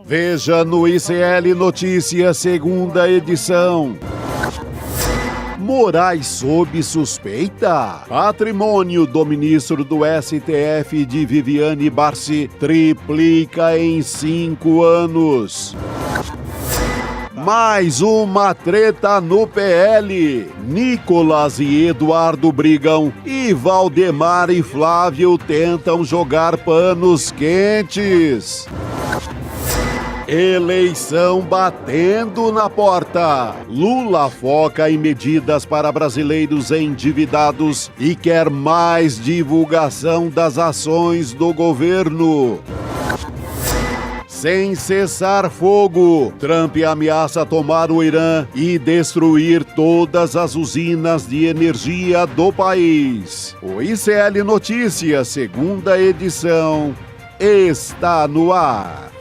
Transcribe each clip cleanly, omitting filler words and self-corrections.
Veja no ICL Notícias, segunda edição. Moraes sob suspeita. Patrimônio do ministro do STF de Viviane Barci triplica em 5 anos. Mais uma treta no PL. Nicolas e Eduardo brigam e Valdemar e Flávio tentam jogar panos quentes. Eleição batendo na porta. Lula foca em medidas para brasileiros endividados e quer mais divulgação das ações do governo. Sem cessar fogo, Trump ameaça tomar o Irã e destruir todas as usinas de energia do país. O ICL Notícias, segunda edição, está no ar.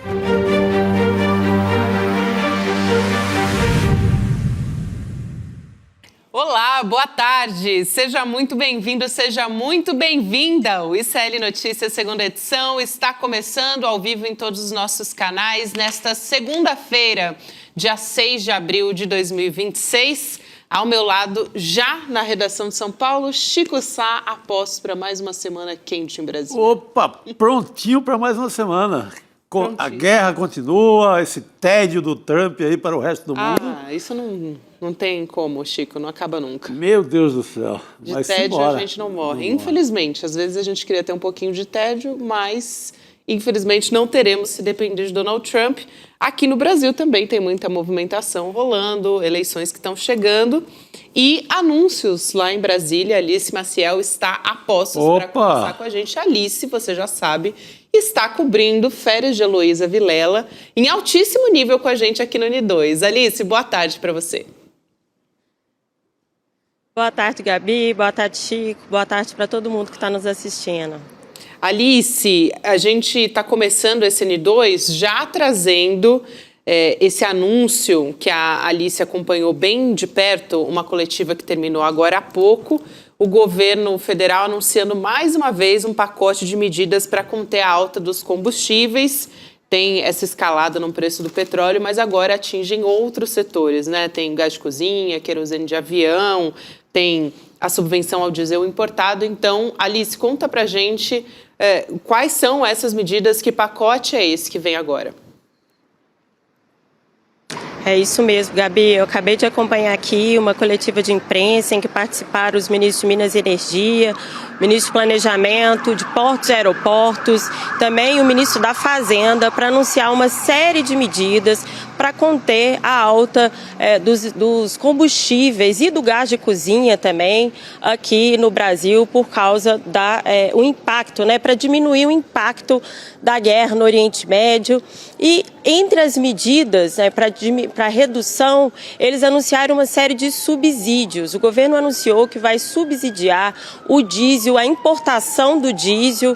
Olá, boa tarde. Seja muito bem-vindo, seja muito bem-vinda. O ICL Notícias, segunda edição, está começando ao vivo em todos os nossos canais nesta segunda-feira, dia 6 de abril de 2026. Ao meu lado, já na redação de São Paulo, Chico Sá, aposto para mais uma semana quente em Brasília. Opa, prontinho para mais uma semana. A guerra continua, esse tédio do Trump aí para o resto do mundo. Isso não tem como, Chico, não acaba nunca. Meu Deus do céu. De tédio a gente não morre. Infelizmente, às vezes a gente queria ter um pouquinho de tédio, mas infelizmente não teremos se depender de Donald Trump. Aqui no Brasil também tem muita movimentação rolando, eleições que estão chegando e anúncios lá em Brasília. Alice Maciel está a postos para conversar com a gente. Alice, você já sabe, está cobrindo Férias de Heloísa Vilela em altíssimo nível com a gente aqui no Uni2. Alice, boa tarde para você. Boa tarde, Gabi. Boa tarde, Chico. Boa tarde para todo mundo que está nos assistindo. Alice, a gente está começando esse N2 já trazendo esse anúncio que a Alice acompanhou bem de perto, uma coletiva que terminou agora há pouco, o governo federal anunciando mais uma vez um pacote de medidas para conter a alta dos combustíveis. Tem essa escalada no preço do petróleo, mas agora atingem outros setores, né? Tem gás de cozinha, querosene de avião, tem a subvenção ao diesel importado. Então, Alice, conta pra gente quais são essas medidas, que pacote é esse que vem agora? É isso mesmo, Gabi. Eu acabei de acompanhar aqui uma coletiva de imprensa em que participaram os ministros de Minas e Energia, ministro de Planejamento, de Portos e Aeroportos, também o ministro da Fazenda, para anunciar uma série de medidas para conter a alta dos combustíveis e do gás de cozinha também aqui no Brasil por causa o impacto, né, para diminuir o impacto da guerra no Oriente Médio. E entre as medidas, né, para redução, eles anunciaram uma série de subsídios. O governo anunciou que vai subsidiar o diesel, a importação do diesel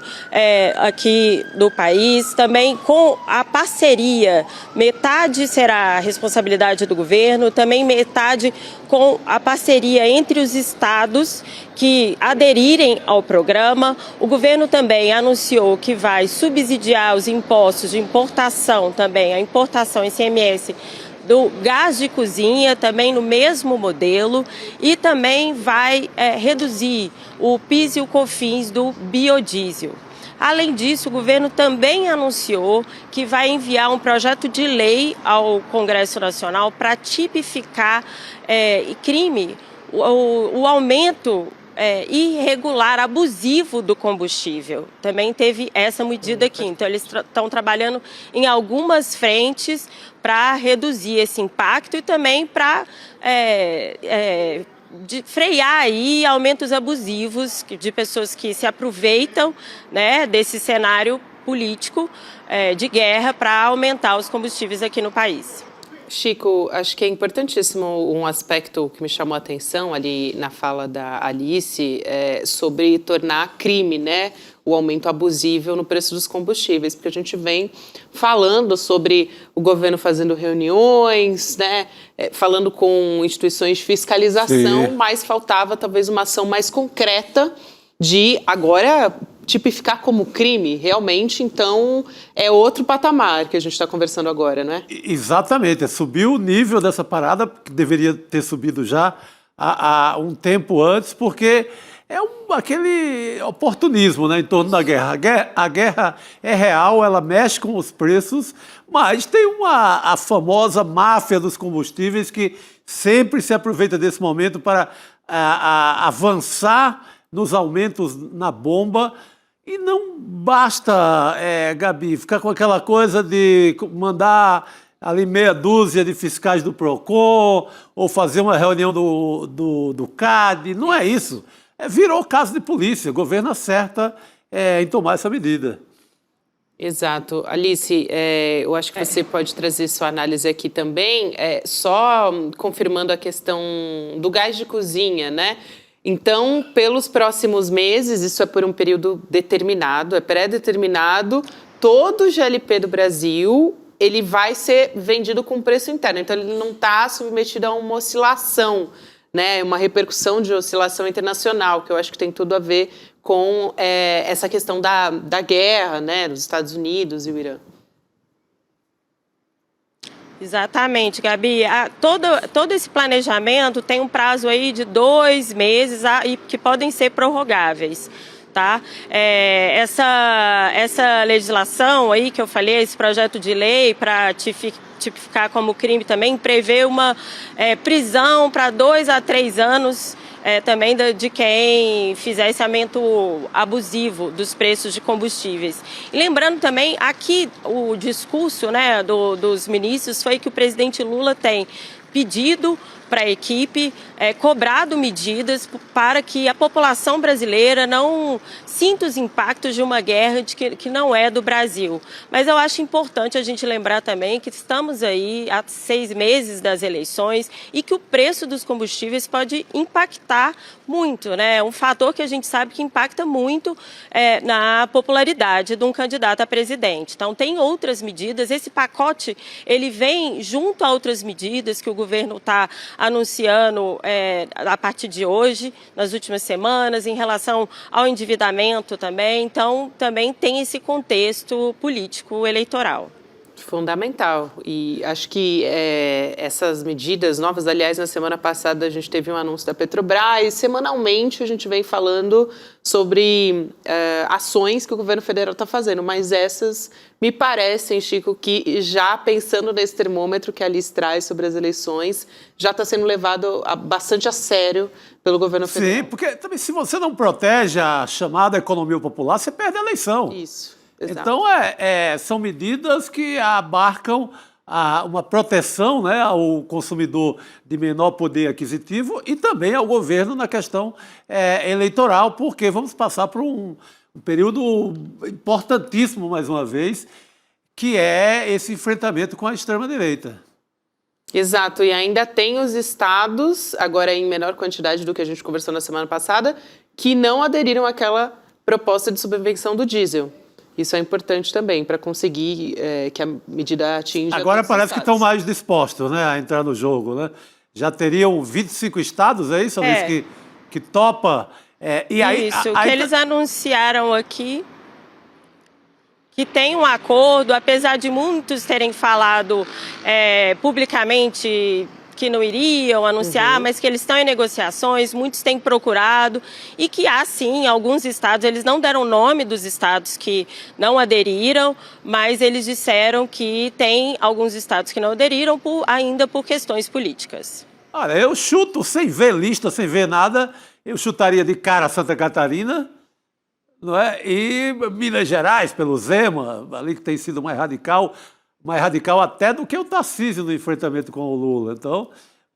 aqui do país, também com a parceria. Metade será a responsabilidade do governo, também metade com a parceria entre os estados que aderirem ao programa. O governo também anunciou que vai subsidiar os impostos de importação também, a importação ICMS do gás de cozinha, também no mesmo modelo, e também vai reduzir o PIS e o COFINS do biodiesel. Além disso, o governo também anunciou que vai enviar um projeto de lei ao Congresso Nacional para tipificar crime, o aumento irregular, abusivo do combustível. Também teve essa medida aqui. Então, eles estão trabalhando em algumas frentes para reduzir esse impacto e também para frear aí aumentos abusivos de pessoas que se aproveitam, né, desse cenário político de guerra para aumentar os combustíveis aqui no país. Chico, acho que é importantíssimo um aspecto que me chamou a atenção ali na fala da Alice sobre tornar crime, né, o aumento abusivo no preço dos combustíveis, porque a gente vem falando sobre o governo fazendo reuniões, né, falando com instituições de fiscalização, mas faltava talvez uma ação mais concreta de agora tipificar como crime, realmente, então, é outro patamar que a gente está conversando agora, não é? Exatamente, subiu o nível dessa parada, que deveria ter subido já há um tempo antes, porque é aquele oportunismo, né, em torno da guerra. A guerra é real, ela mexe com os preços, mas tem a famosa máfia dos combustíveis que sempre se aproveita desse momento para avançar nos aumentos na bomba. E não basta, Gabi, ficar com aquela coisa de mandar ali meia dúzia de fiscais do PROCON ou fazer uma reunião do CAD. Não é isso. Virou caso de polícia. O governo acerta em tomar essa medida. Exato. Alice, eu acho que você pode trazer sua análise aqui também, só confirmando a questão do gás de cozinha, né? Então, pelos próximos meses, isso é por um período determinado, é pré-determinado, todo o GLP do Brasil, ele vai ser vendido com preço interno. Então, ele não está submetido a uma oscilação, né? Uma repercussão de oscilação internacional, que eu acho que tem tudo a ver com essa questão da guerra, né, dos Estados Unidos e o Irã. Exatamente, Gabi. Todo esse planejamento tem um prazo aí de 2 meses e que podem ser prorrogáveis. Tá? Essa legislação aí que eu falei, esse projeto de lei para tipificar como crime também, prevê uma prisão para 2 a 3 anos também de quem fizer esse aumento abusivo dos preços de combustíveis. E lembrando também, aqui o discurso, né, dos ministros foi que o presidente Lula tem pedido para a equipe, cobrado medidas para que a população brasileira não sinta os impactos de uma guerra que não é do Brasil. Mas eu acho importante a gente lembrar também que estamos aí há 6 meses das eleições e que o preço dos combustíveis pode impactar muito, né? Um fator que a gente sabe que impacta muito na popularidade de um candidato a presidente. Então, tem outras medidas. Esse pacote, ele vem junto a outras medidas que o governo está anunciando a partir de hoje, nas últimas semanas, em relação ao endividamento também. Então, também tem esse contexto político eleitoral. Fundamental. E acho que essas medidas novas, aliás, na semana passada a gente teve um anúncio da Petrobras e semanalmente a gente vem falando sobre ações que o governo federal está fazendo, mas essas me parecem, Chico, que já pensando nesse termômetro que a Alice traz sobre as eleições, já está sendo levado bastante a sério pelo governo federal. Sim, porque também se você não protege a chamada economia popular, você perde a eleição. Isso. Exato. Então, são medidas que abarcam uma proteção, né, ao consumidor de menor poder aquisitivo e também ao governo na questão eleitoral, porque vamos passar por um período importantíssimo, mais uma vez, que é esse enfrentamento com a extrema-direita. Exato, e ainda tem os estados, agora em menor quantidade do que a gente conversou na semana passada, que não aderiram àquela proposta de subvenção do diesel. Isso é importante também para conseguir que a medida atinja... Agora parece que estão mais dispostos, né, a entrar no jogo, né? Já teriam 25 estados, é isso, Alice, que topa... Isso, o que eles anunciaram aqui, que tem um acordo, apesar de muitos terem falado publicamente que não iriam anunciar, mas que eles estão em negociações, muitos têm procurado e que há sim alguns estados, eles não deram o nome dos estados que não aderiram, mas eles disseram que tem alguns estados que não aderiram ainda por questões políticas. Olha, eu chuto, sem ver lista, sem ver nada, eu chutaria de cara Santa Catarina, não é? E Minas Gerais, pelo Zema, ali que tem sido mais radical até do que o Tarcísio no enfrentamento com o Lula. Então,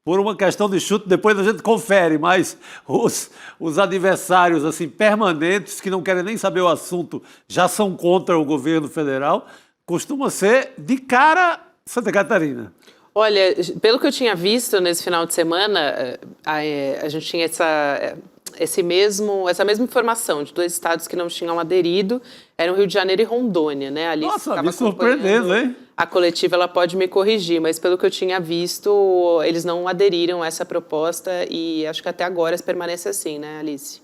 por uma questão de chute, depois a gente confere, mas os adversários assim, permanentes, que não querem nem saber o assunto, já são contra o governo federal, costuma ser de cara Santa Catarina. Olha, pelo que eu tinha visto nesse final de semana, a gente tinha essa mesma informação de 2 estados que não tinham aderido, eram Rio de Janeiro e Rondônia, né? Ali nossa, me surpreendendo, hein? A coletiva, ela pode me corrigir, mas pelo que eu tinha visto, eles não aderiram a essa proposta e acho que até agora permanece assim, né, Alice?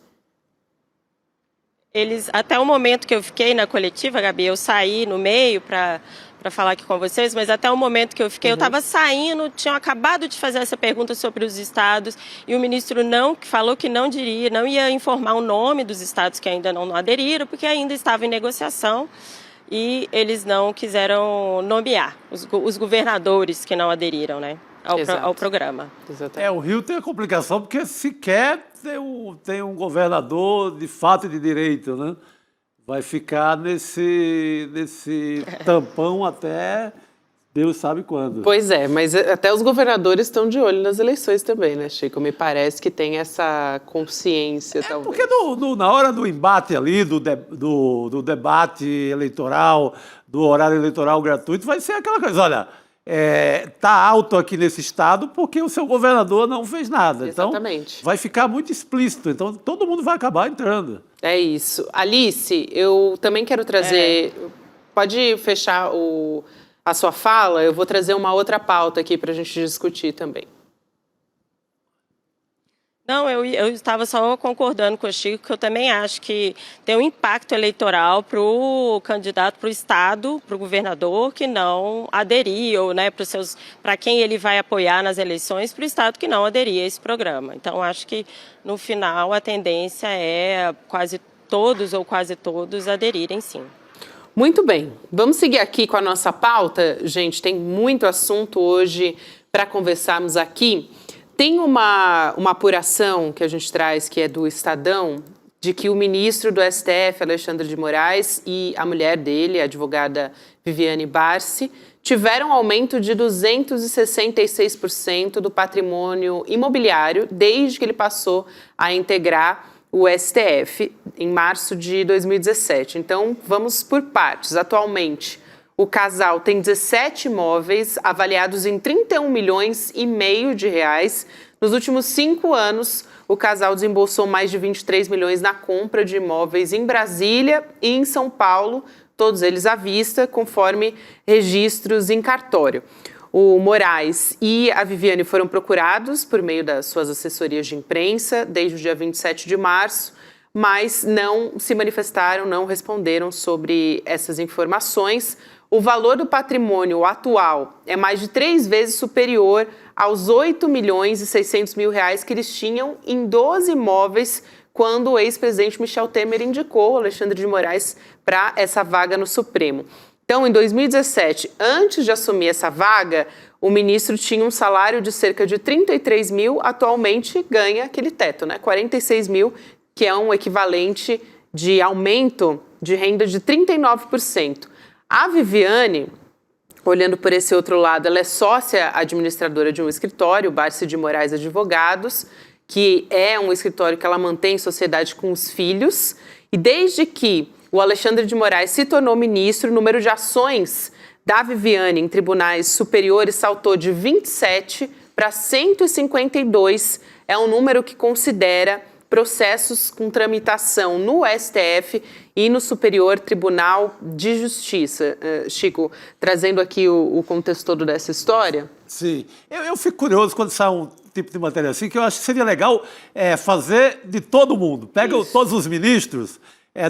Eles, até o momento que eu fiquei na coletiva, Gabi, eu saí no meio para falar aqui com vocês, mas até o momento que eu fiquei, eu estava saindo, tinham acabado de fazer essa pergunta sobre os estados, e o ministro falou que não ia informar o nome dos estados que ainda não aderiram, porque ainda estava em negociação, e eles não quiseram nomear os governadores que não aderiram, né, ao programa. Exatamente. O Rio tem a complicação porque sequer tem um governador de fato e de direito, né? Vai ficar nesse tampão até Deus sabe quando. Pois é, mas até os governadores estão de olho nas eleições também, né, Chico? Me parece que tem essa consciência, talvez. Porque na hora do embate ali, do debate eleitoral, do horário eleitoral gratuito, vai ser aquela coisa, olha, tá alto aqui nesse estado porque o seu governador não fez nada. Exatamente. Então, vai ficar muito explícito. Então, todo mundo vai acabar entrando. É isso. Alice, eu também quero trazer... Pode fechar a sua fala? Eu vou trazer uma outra pauta aqui para a gente discutir também. Não, eu estava só concordando com o Chico, que eu também acho que tem um impacto eleitoral para o candidato, para o Estado, para o governador que não aderiu, né, para quem ele vai apoiar nas eleições, para o Estado que não aderia a esse programa. Então, acho que, no final, a tendência é quase todos ou quase todos aderirem, sim. Muito bem. Vamos seguir aqui com a nossa pauta. Gente, tem muito assunto hoje para conversarmos aqui. Tem uma apuração que a gente traz, que é do Estadão, de que o ministro do STF, Alexandre de Moraes, e a mulher dele, a advogada Viviane Barsi, tiveram aumento de 266% do patrimônio imobiliário desde que ele passou a integrar o STF em março de 2017. Então, vamos por partes. Atualmente, o casal tem 17 imóveis avaliados em 31 milhões e meio de reais. Nos últimos 5 anos, o casal desembolsou mais de 23 milhões na compra de imóveis em Brasília e em São Paulo, todos eles à vista, conforme registros em cartório. O Moraes e a Viviane foram procurados por meio das suas assessorias de imprensa desde o dia 27 de março, mas não se manifestaram, não responderam sobre essas informações. O valor do patrimônio atual é mais de 3 vezes superior aos 8 milhões e 600 mil reais que eles tinham em 12 imóveis quando o ex-presidente Michel Temer indicou Alexandre de Moraes para essa vaga no Supremo. Então, em 2017, antes de assumir essa vaga, o ministro tinha um salário de cerca de 33 mil, atualmente ganha aquele teto, né? 46 mil, que é um equivalente de aumento de renda de 39%. A Viviane, olhando por esse outro lado, ela é sócia administradora de um escritório, Barsi de Moraes Advogados, que é um escritório que ela mantém em sociedade com os filhos. E desde que o Alexandre de Moraes se tornou ministro, o número de ações da Viviane em tribunais superiores saltou de 27 para 152. É um número que considera processos com tramitação no STF e no Superior Tribunal de Justiça. Chico, trazendo aqui o contexto todo dessa história. Sim. Eu fico curioso quando sai um tipo de matéria assim, que eu acho que seria legal fazer de todo mundo. Pega todos os ministros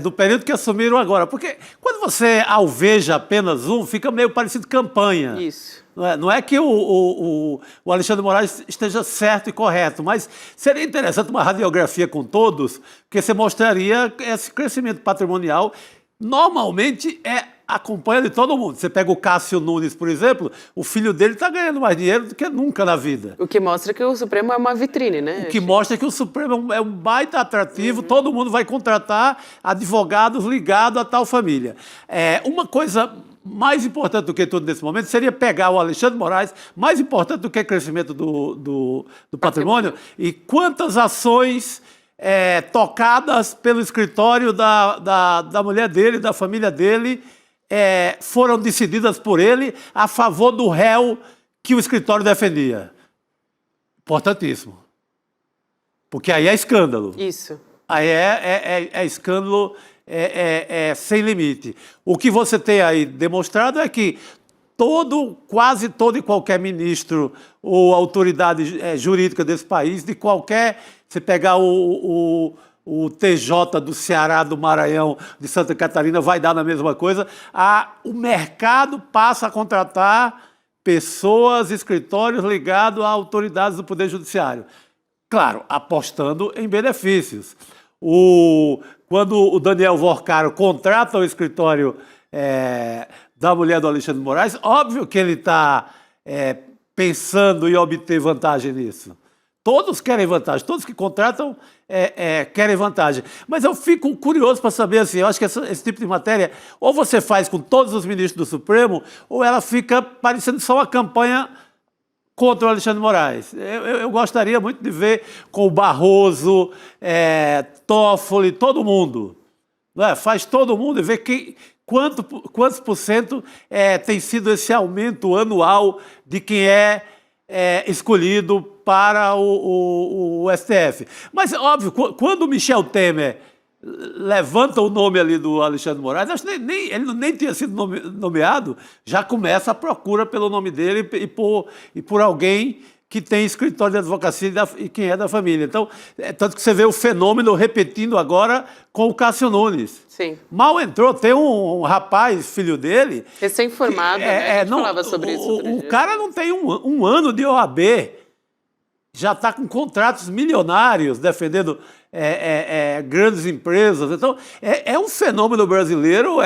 do período que assumiram agora. Porque quando você alveja apenas um, fica meio parecido campanha. Isso. Não é que o Alexandre de Moraes esteja certo e correto, mas seria interessante uma radiografia com todos, porque você mostraria esse crescimento patrimonial. Normalmente acompanha de todo mundo. Você pega o Cássio Nunes, por exemplo, o filho dele está ganhando mais dinheiro do que nunca na vida. O que mostra que o Supremo é uma vitrine, né? O que mostra que o Supremo é um baita atrativo, todo mundo vai contratar advogados ligados a tal família. Uma coisa mais importante do que tudo nesse momento seria pegar o Alexandre de Moraes, mais importante do que o crescimento do patrimônio, e quantas ações tocadas pelo escritório da mulher dele, da família dele, foram decididas por ele a favor do réu que o escritório defendia. Importantíssimo. Porque aí é escândalo. Isso. Aí é escândalo sem limite. O que você tem aí demonstrado é que quase todo e qualquer ministro ou autoridade jurídica desse país, de qualquer... Você pegar o o TJ do Ceará, do Maranhão, de Santa Catarina vai dar na mesma coisa. O mercado passa a contratar pessoas, escritórios ligados a autoridades do Poder Judiciário. Claro, apostando em benefícios. Quando o Daniel Vorcaro contrata o escritório da mulher do Alexandre de Moraes, óbvio que ele está pensando em obter vantagem nisso. Todos querem vantagem, todos que contratam querem vantagem. Mas eu fico curioso para saber, assim, eu acho que esse tipo de matéria, ou você faz com todos os ministros do Supremo, ou ela fica parecendo só uma campanha contra o Alexandre de Moraes. Eu gostaria muito de ver com o Barroso, Toffoli, todo mundo. Não é? Faz todo mundo e ver quantos por cento tem sido esse aumento anual de quem é escolhido para o STF. Mas, óbvio, quando o Michel Temer levanta o nome ali do Alexandre de Moraes, acho que ele nem tinha sido nomeado, já começa a procura pelo nome dele e por alguém que tem escritório de advocacia e quem é da família. Então, tanto que você vê o fenômeno repetindo agora com o Cássio Nunes. Sim. Mal entrou, tem um rapaz, filho dele... Recém-formado, né? Falava sobre isso. O cara não tem um ano de OAB, já está com contratos milionários defendendo grandes empresas. Então, é um fenômeno brasileiro,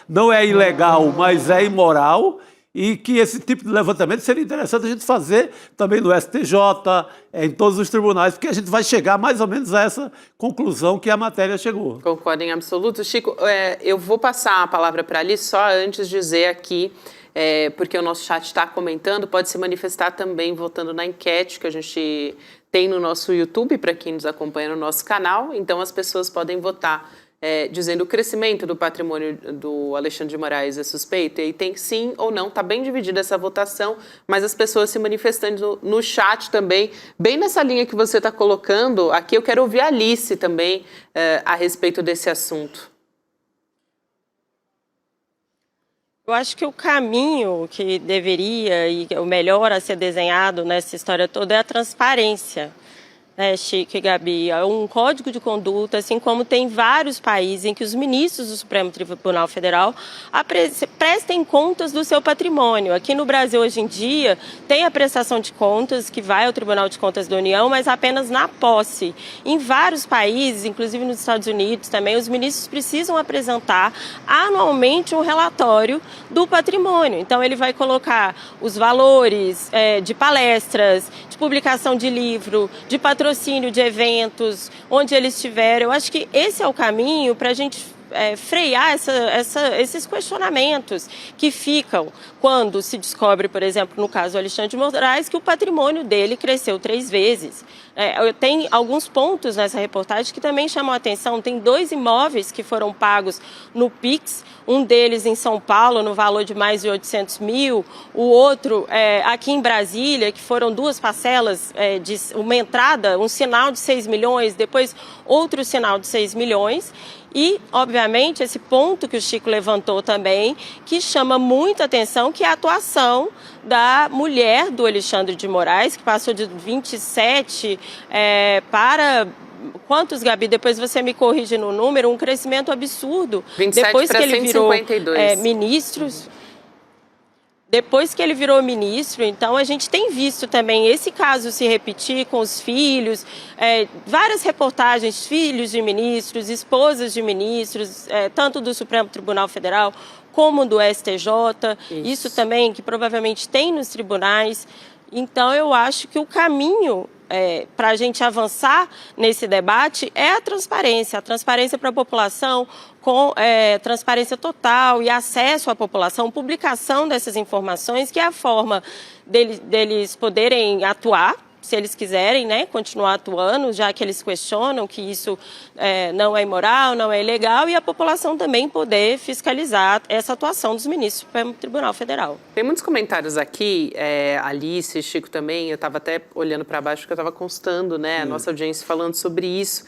não é ilegal, mas é imoral, e que esse tipo de levantamento seria interessante a gente fazer também no STJ, em todos os tribunais, porque a gente vai chegar mais ou menos a essa conclusão que a matéria chegou. Concordo em absoluto. Chico, eu vou passar a palavra para a Alice só antes de dizer aqui, porque o nosso chat está comentando, pode se manifestar também votando na enquete que a gente tem no nosso YouTube, para quem nos acompanha no nosso canal. Então, as pessoas podem votar dizendo o crescimento do patrimônio do Alexandre de Moraes é suspeito, e aí tem sim ou não, está bem dividida essa votação, mas as pessoas se manifestando no chat também, bem nessa linha que você está colocando, aqui eu quero ouvir a Alice também a respeito desse assunto. Eu acho que o caminho que deveria e o melhor a ser desenhado nessa história toda é a transparência. Chico e Gabi, é um código de conduta, assim como tem vários países em que os ministros do Supremo Tribunal Federal prestem contas do seu patrimônio. Aqui no Brasil, hoje em dia, tem a prestação de contas que vai ao Tribunal de Contas da União, mas apenas na posse. Em vários países, inclusive nos Estados Unidos também, os ministros precisam apresentar anualmente um relatório do patrimônio. Então, ele vai colocar os valores de palestras, de publicação de livro, de patrocínio de eventos, onde eles estiverem. Eu acho que esse é o caminho para a gente frear esses questionamentos que ficam quando se descobre, por exemplo, no caso do Alexandre de Moraes, que o patrimônio dele cresceu 3 vezes. Tem alguns pontos nessa reportagem que também chamam a atenção. Tem 2 imóveis que foram pagos no Pix, um deles em São Paulo, no valor de mais de 800 mil, o outro aqui em Brasília, que foram 2 parcelas, de uma entrada, um sinal de 6 milhões, depois outro sinal de 6 milhões. E, obviamente, esse ponto que o Chico levantou também, que chama muita atenção, que é a atuação da mulher do Alexandre de Moraes, que passou de 27 para... Quantos, Gabi? Depois você me corrige no número, um crescimento absurdo. 27 depois que ele virou 152. Ministros. Depois que ele virou ministro, então a gente tem visto também esse caso se repetir com os filhos, várias reportagens, filhos de ministros, esposas de ministros, tanto do Supremo Tribunal Federal como do STJ, isso também que provavelmente tem nos tribunais. Então eu acho que o caminho para a gente avançar nesse debate é a transparência para a população, com transparência total e acesso à população, publicação dessas informações, que é a forma deles poderem atuar, se eles quiserem, né, continuar atuando, já que eles questionam que isso não é imoral, não é ilegal, e a população também poder fiscalizar essa atuação dos ministros do Tribunal Federal. Tem muitos comentários aqui, Alice, Chico também, eu estava até olhando para baixo porque eu estava constando, né, a nossa audiência falando sobre isso.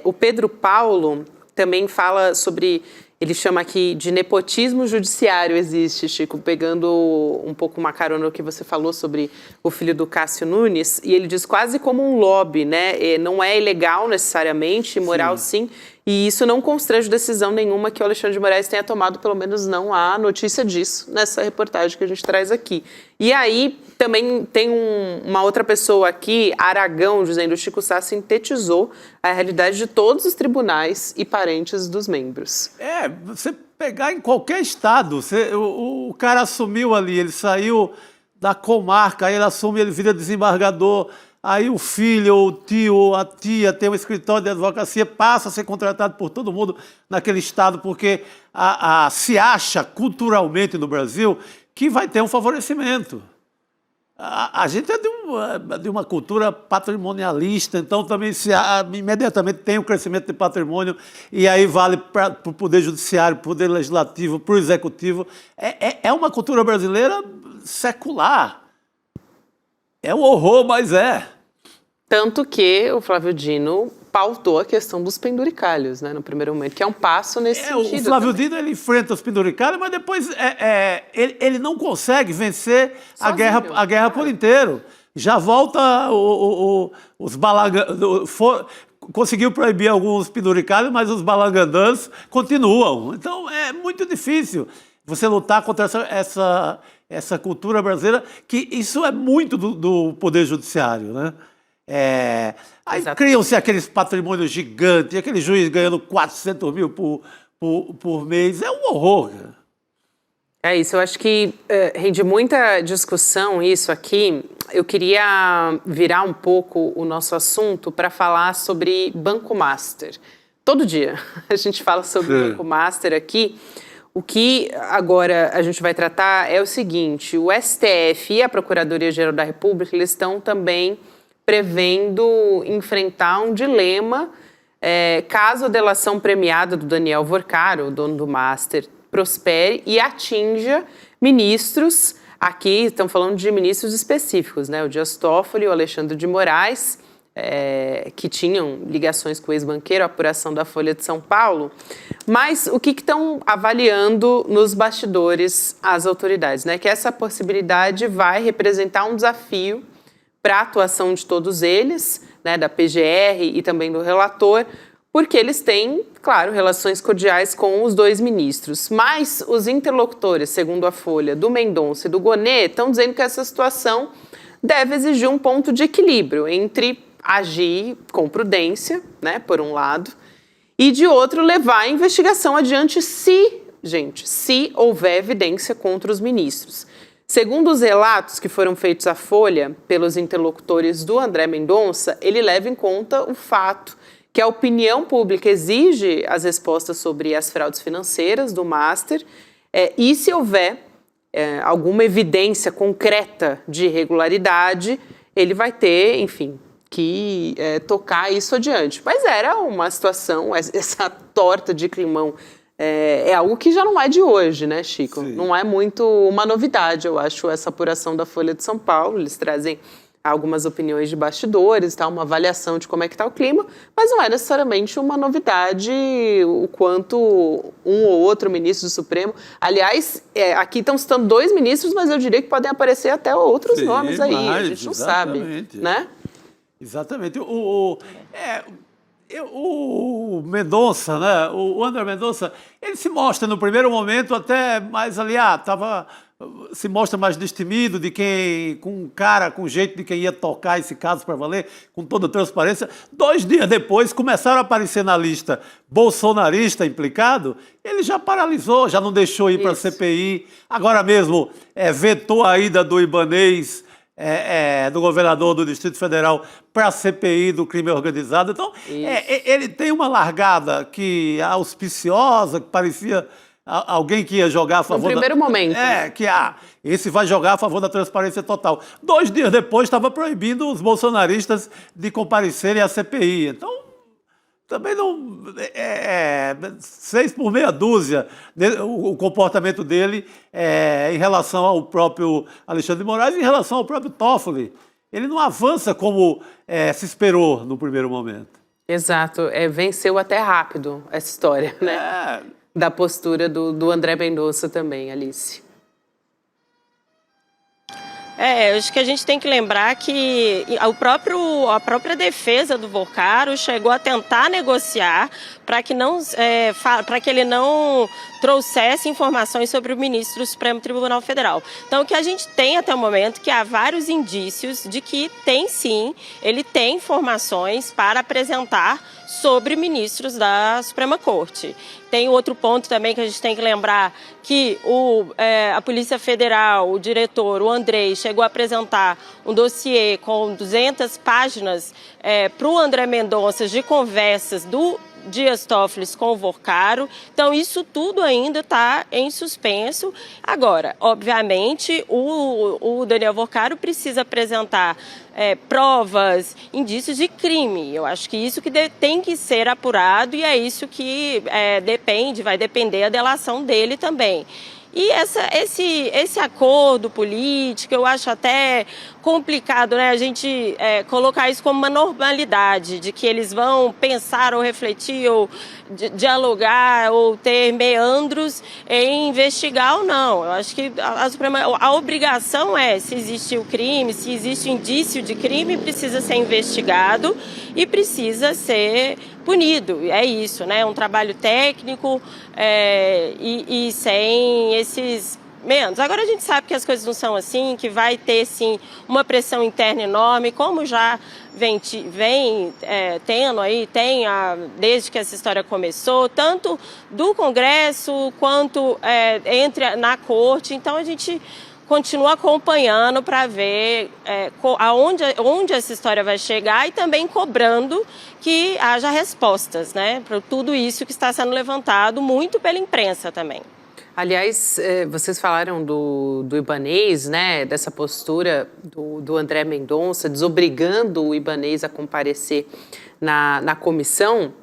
O Pedro Paulo também fala sobre Ele chama aqui de nepotismo judiciário existe, Chico, pegando um pouco uma carona no que você falou sobre o filho do Cássio Nunes, e ele diz quase como um lobby, né? Não é ilegal necessariamente, imoral sim, e isso não constrange decisão nenhuma que o Alexandre de Moraes tenha tomado, pelo menos não há notícia disso nessa reportagem que a gente traz aqui. E aí também tem uma outra pessoa aqui, Aragão, dizendo: o Chico Sá sintetizou a realidade de todos os tribunais e parentes dos membros. Você pegar em qualquer estado, o cara assumiu ali, ele saiu da comarca, aí ele assume, ele vira desembargador, aí o filho, o tio, a tia tem um escritório de advocacia, passa a ser contratado por todo mundo naquele estado, porque se acha culturalmente no Brasil que vai ter um favorecimento. A gente é de uma cultura patrimonialista, então também imediatamente tem o crescimento de patrimônio, e aí vale para o Poder Judiciário, para o Poder Legislativo, para o Executivo. É uma cultura brasileira secular. É um horror, mas é. Tanto que o Flávio Dino pautou a questão dos penduricalhos, né, no primeiro momento, que é um passo nesse sentido. O Flávio Dino, ele enfrenta os penduricalhos, mas depois ele não consegue vencer a guerra por inteiro. Já volta os balangandãs, conseguiu proibir alguns penduricalhos, mas os balangandãs continuam. Então é muito difícil você lutar contra essa cultura brasileira, que isso é muito do Poder Judiciário, né? Aí criam-se aqueles patrimônios gigantes, aquele juiz ganhando 400 mil por mês. É um horror. É isso, eu acho que rende muita discussão isso aqui. Eu queria virar um pouco o nosso assunto para falar sobre Banco Master. Todo dia a gente fala sobre Banco Master aqui. O que agora a gente vai tratar é o seguinte: o STF e a Procuradoria-Geral da República, eles estão também prevendo enfrentar um dilema caso a delação premiada do Daniel Vorcaro, o dono do Master, prospere e atinja ministros. Aqui estão falando de ministros específicos, né? O Dias Toffoli e o Alexandre de Moraes, que tinham ligações com o ex-banqueiro, a apuração da Folha de São Paulo. Mas o que estão avaliando nos bastidores as autoridades, né? Que essa possibilidade vai representar um desafio para a atuação de todos eles, né, da PGR e também do relator, porque eles têm, claro, relações cordiais com os dois ministros. Mas os interlocutores, segundo a Folha, do Mendonça e do Gonê, estão dizendo que essa situação deve exigir um ponto de equilíbrio entre agir com prudência, né, por um lado, e de outro levar a investigação adiante se houver evidência contra os ministros. Segundo os relatos que foram feitos à Folha pelos interlocutores do André Mendonça, ele leva em conta o fato que a opinião pública exige as respostas sobre as fraudes financeiras do Master e se houver alguma evidência concreta de irregularidade, ele vai ter, enfim, que tocar isso adiante. Mas era uma situação, essa torta de climão, é algo que já não é de hoje, né, Chico? Sim. Não é muito uma novidade, eu acho, essa apuração da Folha de São Paulo. Eles trazem algumas opiniões de bastidores, tá, uma avaliação de como é que está o clima, mas não é necessariamente uma novidade o quanto um ou outro ministro do Supremo. Aliás, aqui estão citando 2 ministros, mas eu diria que podem aparecer até outros nomes aí, a gente não sabe, né? Exatamente. O Mendonça, né? O André Mendonça, ele se mostra no primeiro momento até mais ali, se mostra mais destemido, com jeito de quem ia tocar esse caso para valer, com toda a transparência. 2 dias depois, começaram a aparecer na lista bolsonarista implicado, ele já paralisou, já não deixou ir para a CPI, agora mesmo vetou a ida do Ibanez, do governador do Distrito Federal para a CPI do crime organizado. Então, ele tem uma largada que auspiciosa, que parecia alguém que ia jogar a favor... No primeiro momento. Esse vai jogar a favor da transparência total. 2 dias depois, estava proibindo os bolsonaristas de comparecerem à CPI. Então, também não... 6 por meia dúzia o comportamento dele em relação ao próprio Alexandre de Moraes e em relação ao próprio Toffoli. Ele não avança como se esperou no primeiro momento. Exato. Venceu até rápido essa história, né? da postura do André Mendonça também, Alice. Eu acho que a gente tem que lembrar que a própria defesa do Vorcaro chegou a tentar negociar para que ele não trouxesse informações sobre o ministro do Supremo Tribunal Federal. Então, o que a gente tem até o momento é que há vários indícios de que tem sim, ele tem informações para apresentar sobre ministros da Suprema Corte. Tem outro ponto também que a gente tem que lembrar, que a Polícia Federal, o diretor, o Andrei, chegou a apresentar um dossiê com 200 páginas para o André Mendonça de conversas do Dias Toffoli com o Vorcaro. Então, isso tudo ainda está em suspenso. Agora, obviamente, o Daniel Vorcaro precisa apresentar provas, indícios de crime. Eu acho que isso que tem que ser apurado e é isso que vai depender da delação dele também. E esse acordo político, eu acho até complicado, né? A gente colocar isso como uma normalidade, de que eles vão pensar ou refletir ou dialogar ou ter meandros em investigar ou não. Eu acho que a obrigação se existe o crime, se existe indício de crime, precisa ser investigado e precisa ser punido. É isso, né? Um trabalho técnico e sem esses menos. Agora a gente sabe que as coisas não são assim, que vai ter sim uma pressão interna enorme, como já vem tendo aí, desde que essa história começou, tanto do Congresso quanto na Corte. Então a gente continua acompanhando para ver onde essa história vai chegar e também cobrando que haja respostas, né, para tudo isso que está sendo levantado muito pela imprensa também. Aliás, vocês falaram do Ibanez, né, dessa postura do André Mendonça, desobrigando o Ibanez a comparecer na comissão,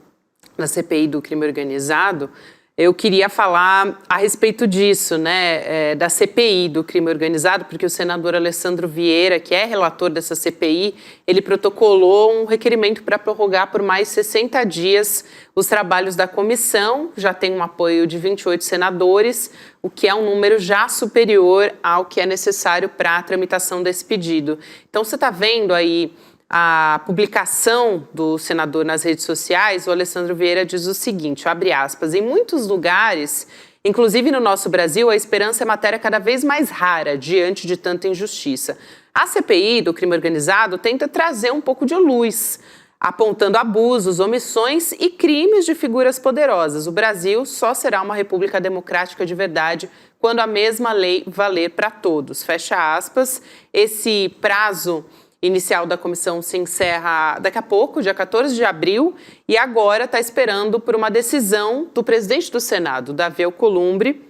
na CPI do crime organizado. Eu queria falar a respeito disso, né, da CPI do crime organizado, porque o senador Alessandro Vieira, que é relator dessa CPI, ele protocolou um requerimento para prorrogar por mais 60 dias os trabalhos da comissão. Já tem um apoio de 28 senadores, o que é um número já superior ao que é necessário para a tramitação desse pedido. Então, você está vendo aí a publicação do senador nas redes sociais. O Alessandro Vieira diz o seguinte, abre aspas, em muitos lugares, inclusive no nosso Brasil, a esperança é matéria cada vez mais rara diante de tanta injustiça. A CPI do crime organizado tenta trazer um pouco de luz, apontando abusos, omissões e crimes de figuras poderosas. O Brasil só será uma república democrática de verdade quando a mesma lei valer para todos. Fecha aspas. Esse prazo inicial da comissão se encerra daqui a pouco, dia 14 de abril, e agora está esperando por uma decisão do presidente do Senado, Davi Alcolumbre,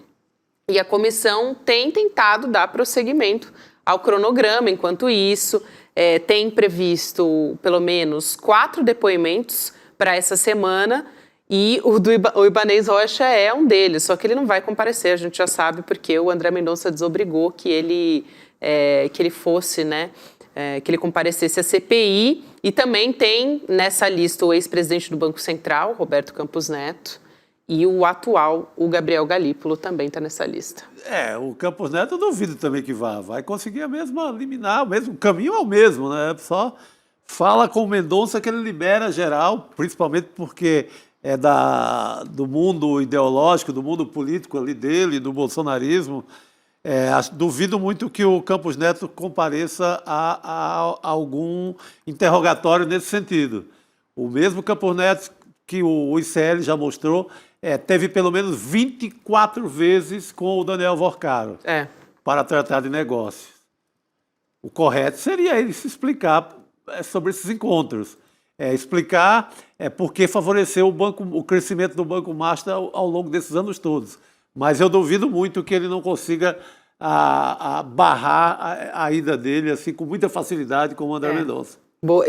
e a comissão tem tentado dar prosseguimento ao cronograma. Enquanto isso, tem previsto pelo menos 4 depoimentos para essa semana, e o Ibanez Rocha é um deles, só que ele não vai comparecer, a gente já sabe, porque o André Mendonça desobrigou que ele fosse, né, que ele comparecesse à CPI. E também tem nessa lista o ex-presidente do Banco Central, Roberto Campos Neto, e o atual, o Gabriel Galípolo, também está nessa lista. O Campos Neto eu duvido também que vai conseguir a mesma liminar, o mesmo caminho é o mesmo, né? Só fala com o Mendonça que ele libera geral, principalmente porque é do mundo ideológico, do mundo político ali dele, do bolsonarismo. Duvido muito que o Campos Neto compareça a algum interrogatório nesse sentido. O mesmo Campos Neto que o ICL já mostrou, teve pelo menos 24 vezes com o Daniel Vorcaro para tratar de negócios. O correto seria ele se explicar sobre esses encontros. Explicar por que favoreceu o crescimento do Banco Master ao longo desses anos todos. Mas eu duvido muito que ele não consiga barrar a ida dele assim com muita facilidade como o André Mendonça.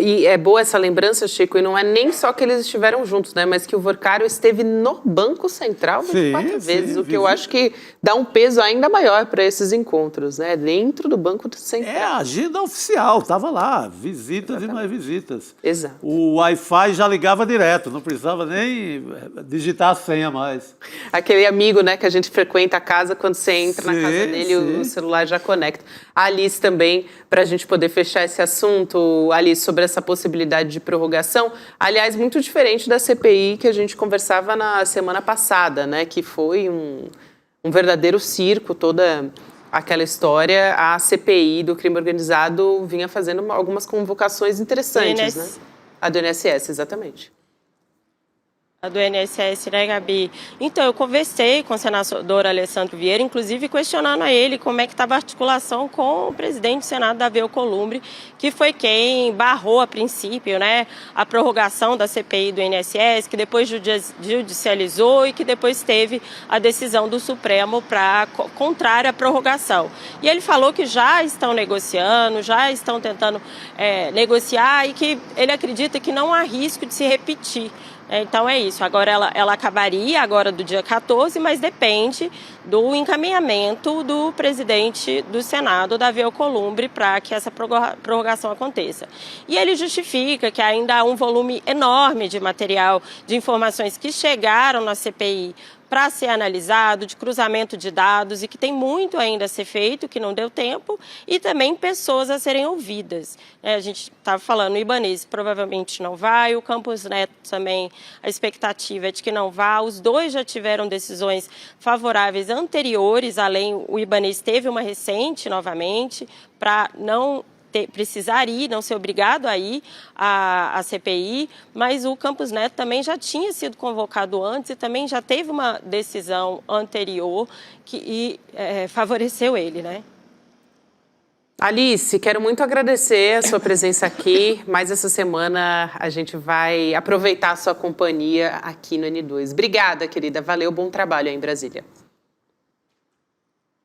E é boa essa lembrança, Chico, e não é nem só que eles estiveram juntos, né? Mas que o Vorcário esteve no Banco Central 24 vezes, o que eu acho que dá um peso ainda maior para esses encontros, né? Dentro do Banco Central. É a agenda oficial, estava lá, visitas e mais visitas. Exato. O Wi-Fi já ligava direto, não precisava nem digitar a senha mais. Aquele amigo, né, que a gente frequenta a casa, quando você entra na casa dele, o celular já conecta. A Alice também, para a gente poder fechar esse assunto, Alice, sobre essa possibilidade de prorrogação, aliás, muito diferente da CPI que a gente conversava na semana passada, né, que foi um verdadeiro circo, toda aquela história. A CPI do crime organizado vinha fazendo algumas convocações interessantes, né? A do INSS, exatamente. A do INSS, né, Gabi? Então, eu conversei com o senador Alessandro Vieira, inclusive questionando a ele como é que estava a articulação com o presidente do Senado, Davi Alcolumbre, que foi quem barrou a princípio, né, a prorrogação da CPI do INSS, que depois judicializou e que depois teve a decisão do Supremo contrária à prorrogação. E ele falou que já estão negociando, já estão tentando negociar e que ele acredita que não há risco de se repetir. Então é isso, agora ela acabaria agora do dia 14, mas depende do encaminhamento do presidente do Senado, Davi Alcolumbre, para que essa prorrogação aconteça. E ele justifica que ainda há um volume enorme de material, de informações que chegaram na CPI para ser analisado, de cruzamento de dados, e que tem muito ainda a ser feito, que não deu tempo, e também pessoas a serem ouvidas. A gente estava falando, o Ibanez provavelmente não vai, o Campos Neto também, a expectativa é de que não vá. Os dois já tiveram decisões favoráveis anteriores, além, o Ibanez teve uma recente novamente, para não precisar ir, não ser obrigado a ir à CPI, mas o Campos Neto também já tinha sido convocado antes e também já teve uma decisão anterior que favoreceu ele, né? Alice, quero muito agradecer a sua presença aqui, mas essa semana a gente vai aproveitar a sua companhia aqui no N2. Obrigada, querida. Valeu, bom trabalho aí em Brasília.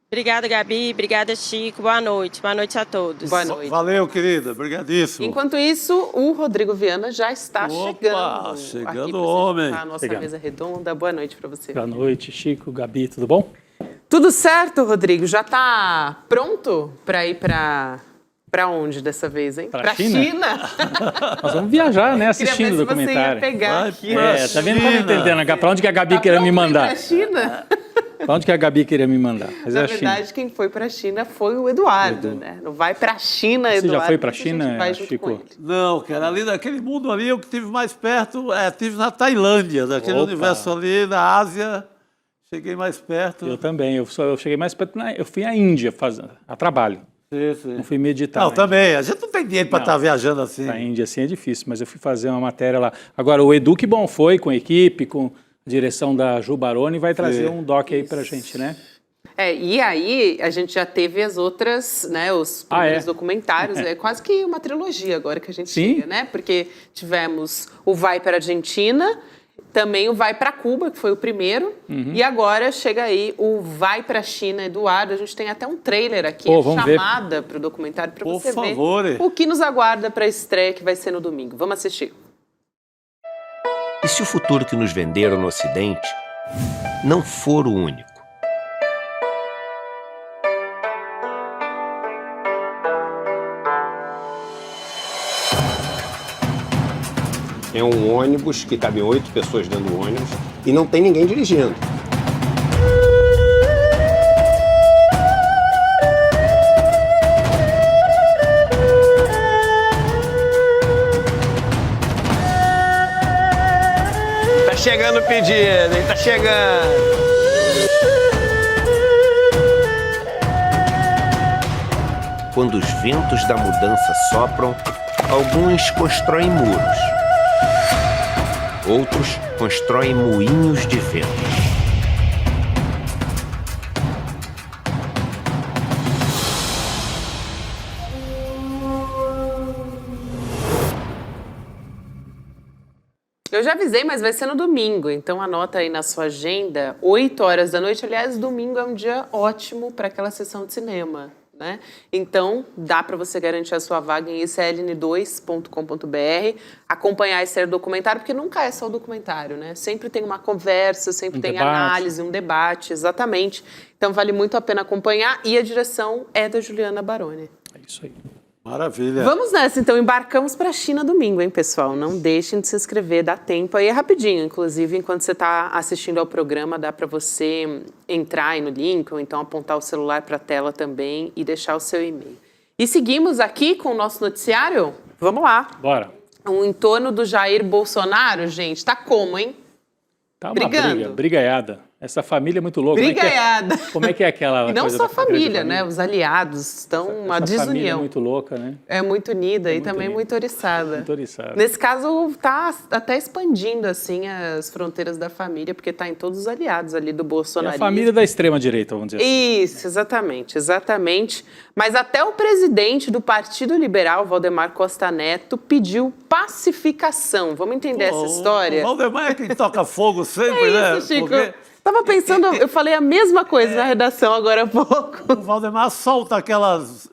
Obrigada, Gabi. Obrigada, Chico. Boa noite. Boa noite a todos. Boa noite. Valeu, querida. Obrigadíssimo. Enquanto isso, o Rodrigo Viana já está chegando. Chegando o homem. A nossa mesa redonda. Boa noite para você. Boa noite, Chico, Gabi, tudo bom? Tudo certo, Rodrigo? Já está pronto para ir para onde dessa vez, hein? Para China? Nós vamos viajar, né? Assistindo o documentário. Você ia pegar aqui. Tá vendo? Não tô entendendo. Para onde que a Gabi queria me mandar? Para China? Para onde que a Gabi queria me mandar? Mas na verdade, quem foi para a China foi o Eduardo, né? Não vai para a China, Eduardo. Você já foi para a China, Chico? Não, cara, ali naquele mundo ali, eu que estive mais perto, estive na Tailândia, daquele universo ali, na Ásia, cheguei mais perto. Eu também, eu cheguei mais perto, eu fui à Índia a trabalho. Sim. Não fui meditar. Não, também, a gente não tem dinheiro para estar viajando assim. Na Índia, assim, é difícil, mas eu fui fazer uma matéria lá. Agora, o Edu, que bom, foi com a equipe, com direção da Ju Baroni, vai trazer um doc aí pra gente, né? E aí a gente já teve as outras, né, os primeiros documentários, é quase que uma trilogia agora que a gente chega, né? Porque tivemos o Vai para a Argentina, também o Vai para Cuba, que foi o primeiro, e agora chega aí o Vai para a China, Eduardo. A gente tem até um trailer aqui, chamada para o documentário, para você ver o que nos aguarda para a estreia que vai ser no domingo. Vamos assistir. E se o futuro que nos venderam no Ocidente não for o único? É um ônibus que cabem 8 pessoas dentro do ônibus e não tem ninguém dirigindo. Tá chegando o pedido, hein? Tá chegando. Quando os ventos da mudança sopram, alguns constroem muros. Outros constroem moinhos de vento. Eu já avisei, mas vai ser no domingo, então anota aí na sua agenda, 8 horas da noite. Aliás, domingo é um dia ótimo para aquela sessão de cinema, né? Então, dá para você garantir a sua vaga em icln2.com.br, acompanhar esse documentário, porque nunca é só o documentário, né? Sempre tem uma conversa, sempre tem debate. análise, um debate, exatamente. Então, vale muito a pena acompanhar e a direção é da Juliana Baroni. É isso aí. Maravilha. Vamos nessa, então, embarcamos para a China domingo, hein, pessoal? Não deixem de se inscrever, dá tempo aí, é rapidinho. Inclusive, enquanto você está assistindo ao programa, dá para você entrar aí no link ou então apontar o celular para a tela também e deixar o seu e-mail. E seguimos aqui com o nosso noticiário? Vamos lá. Bora. O entorno do Jair Bolsonaro, gente, tá como, hein? Tá uma Brigando. briga, brigaiada. Essa família é muito louca. Brigaiada. Como é que é aquela E não coisa só da a família, grande né? Os aliados estão uma Essa família é desunião. muito louca, né? É muito unida e muito também unida. muito oriçada. Muito oriçada. Nesse caso, está até expandindo assim as fronteiras da família, porque está em todos os aliados ali do É a bolsonarismo. família da extrema-direita, vamos dizer assim. Isso, exatamente, exatamente. Mas até o presidente do Partido Liberal, Valdemar Costa Neto, pediu pacificação. Vamos entender essa história? O Valdemar é quem toca fogo sempre, né? Isso, Chico. Porque Tava pensando, eu falei a mesma coisa na redação agora há pouco. o Valdemar solta aquelas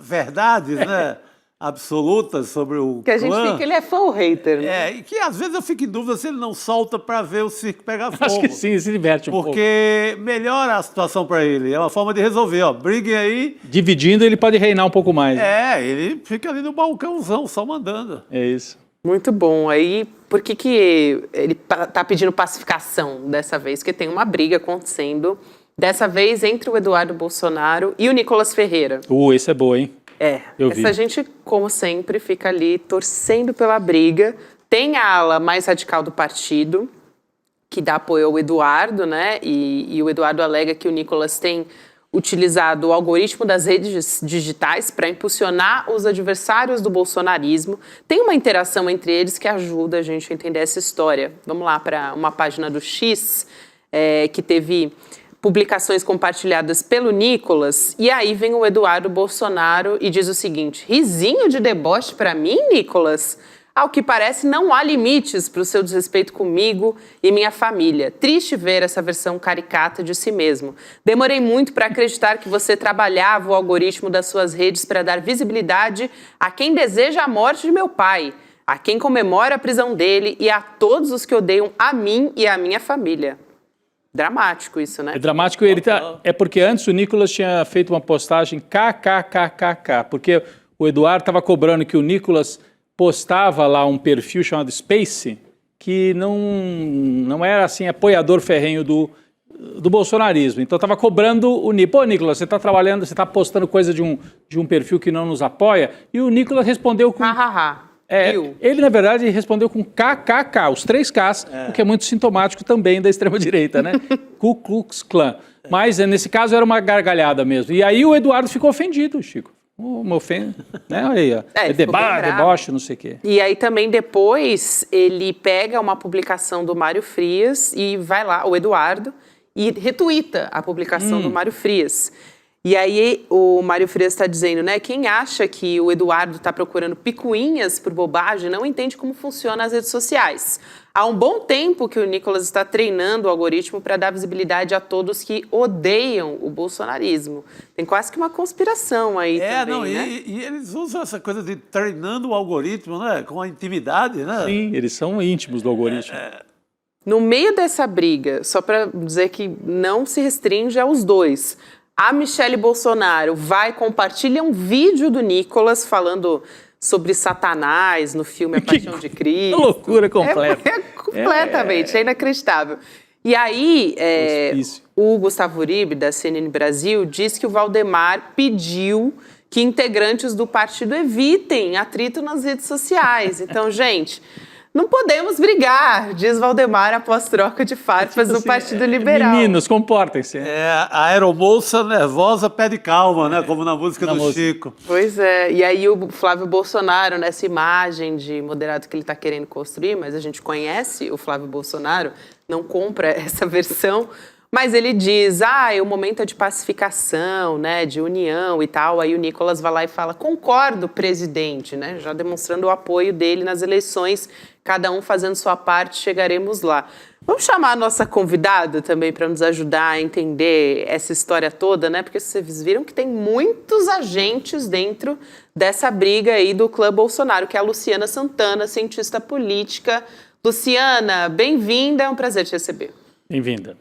verdades, né? Absolutas sobre o Que a gente clã. fica, ele é fã ou hater, né? E que às vezes eu fico em dúvida se ele não solta para ver o circo pegar fogo. Acho que sim, se diverte um pouco. Porque melhora a situação para ele. É uma forma de resolver, ó. Briguem aí. Dividindo, ele pode reinar um pouco mais. Ele fica ali no balcãozão, só mandando. É isso. Muito bom. Aí, por que ele tá pedindo pacificação dessa vez? Porque tem uma briga acontecendo, dessa vez entre o Eduardo Bolsonaro e o Nicolas Ferreira. Esse é boa, hein? Eu vi. Essa gente, como sempre, fica ali torcendo pela briga. Tem a ala mais radical do partido, que dá apoio ao Eduardo, né? E o Eduardo alega que o Nicolas tem utilizado o algoritmo das redes digitais para impulsionar os adversários do bolsonarismo. Tem uma interação entre eles que ajuda a gente a entender essa história. Vamos lá para uma página do X, que teve publicações compartilhadas pelo Nicolas, e aí vem o Eduardo Bolsonaro e diz o seguinte: risinho de deboche para mim, Nicolas? Ao que parece, não há limites para o seu desrespeito comigo e minha família. Triste ver essa versão caricata de si mesmo. Demorei muito para acreditar que você trabalhava o algoritmo das suas redes para dar visibilidade a quem deseja a morte de meu pai, a quem comemora a prisão dele e a todos os que odeiam a mim e a minha família. Dramático isso, né? É dramático. É porque antes o Nicolas tinha feito uma postagem kkkk, porque o Eduardo estava cobrando que o Nicolas postava lá um perfil chamado Space, que não era assim apoiador ferrenho do bolsonarismo. Então estava cobrando o Nicolas. Pô, Nicolas, você está trabalhando, você está postando coisa de um perfil que não nos apoia? E o Nicolas respondeu com... Ele, na verdade, respondeu com KKK, os 3 Ks, o que é muito sintomático também da extrema-direita, né? Ku Klux Klan. Mas, nesse caso, era uma gargalhada mesmo. E aí o Eduardo ficou ofendido, Chico. Me ofende, né? Olha aí, ó. Deboche, não sei o quê. E aí também depois ele pega uma publicação do Mário Frias e vai lá, o Eduardo, e retuita a publicação do Mário Frias. E aí o Mário Frias está dizendo, né, quem acha que o Eduardo está procurando picuinhas por bobagem não entende como funcionam as redes sociais. Há um bom tempo que o Nicolas está treinando o algoritmo para dar visibilidade a todos que odeiam o bolsonarismo. Tem quase que uma conspiração aí também, né? E eles usam essa coisa de treinando o algoritmo, né, com a intimidade, né? Sim, eles são íntimos do algoritmo. No meio dessa briga, só para dizer que não se restringe aos dois, a Michelle Bolsonaro compartilha um vídeo do Nicolas falando sobre Satanás no filme A Paixão de Cristo. Que loucura completa. Completamente, é inacreditável. E aí, o Gustavo Uribe, da CNN Brasil, diz que o Valdemar pediu que integrantes do partido evitem atrito nas redes sociais. Então, gente... Não podemos brigar, diz Valdemar após troca de farpas do Partido Liberal. Meninos, comportem-se. A aeromoça nervosa pede calma, né? Como na música do Chico. Pois é. E aí o Flávio Bolsonaro, nessa imagem de moderado que ele está querendo construir, mas a gente conhece o Flávio Bolsonaro, não compra essa versão. Mas ele diz, o momento é de pacificação, né, de união e tal. Aí o Nicolas vai lá e fala, concordo, presidente, né, já demonstrando o apoio dele nas eleições, cada um fazendo sua parte, chegaremos lá. Vamos chamar a nossa convidada também para nos ajudar a entender essa história toda, né, porque vocês viram que tem muitos agentes dentro dessa briga aí do clã Bolsonaro, que é a Luciana Santana, cientista política. Luciana, bem-vinda, é um prazer te receber. Bem-vinda.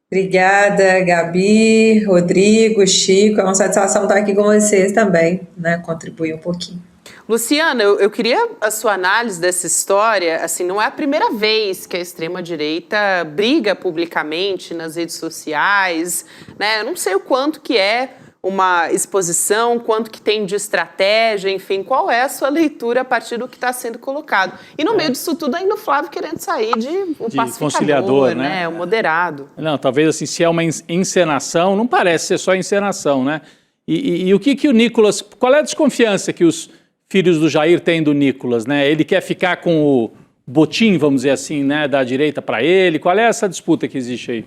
Obrigada, Gabi, Rodrigo, Chico. É uma satisfação estar aqui com vocês também, né? Contribuir um pouquinho. Luciana, eu queria a sua análise dessa história. Assim, não é a primeira vez que a extrema-direita briga publicamente nas redes sociais, né? Eu não sei o quanto que é uma exposição, quanto que tem de estratégia, enfim, qual é a sua leitura a partir do que está sendo colocado? E no meio disso tudo, ainda o Flávio querendo sair de pacificador, conciliador, né? O moderado. Não, talvez assim, se é uma encenação, não parece ser só encenação, né? E o que o Nicolas, qual é a desconfiança que os filhos do Jair têm do Nicolas, né? Ele quer ficar com o botim, vamos dizer assim, né, da direita para ele? Qual é essa disputa que existe aí?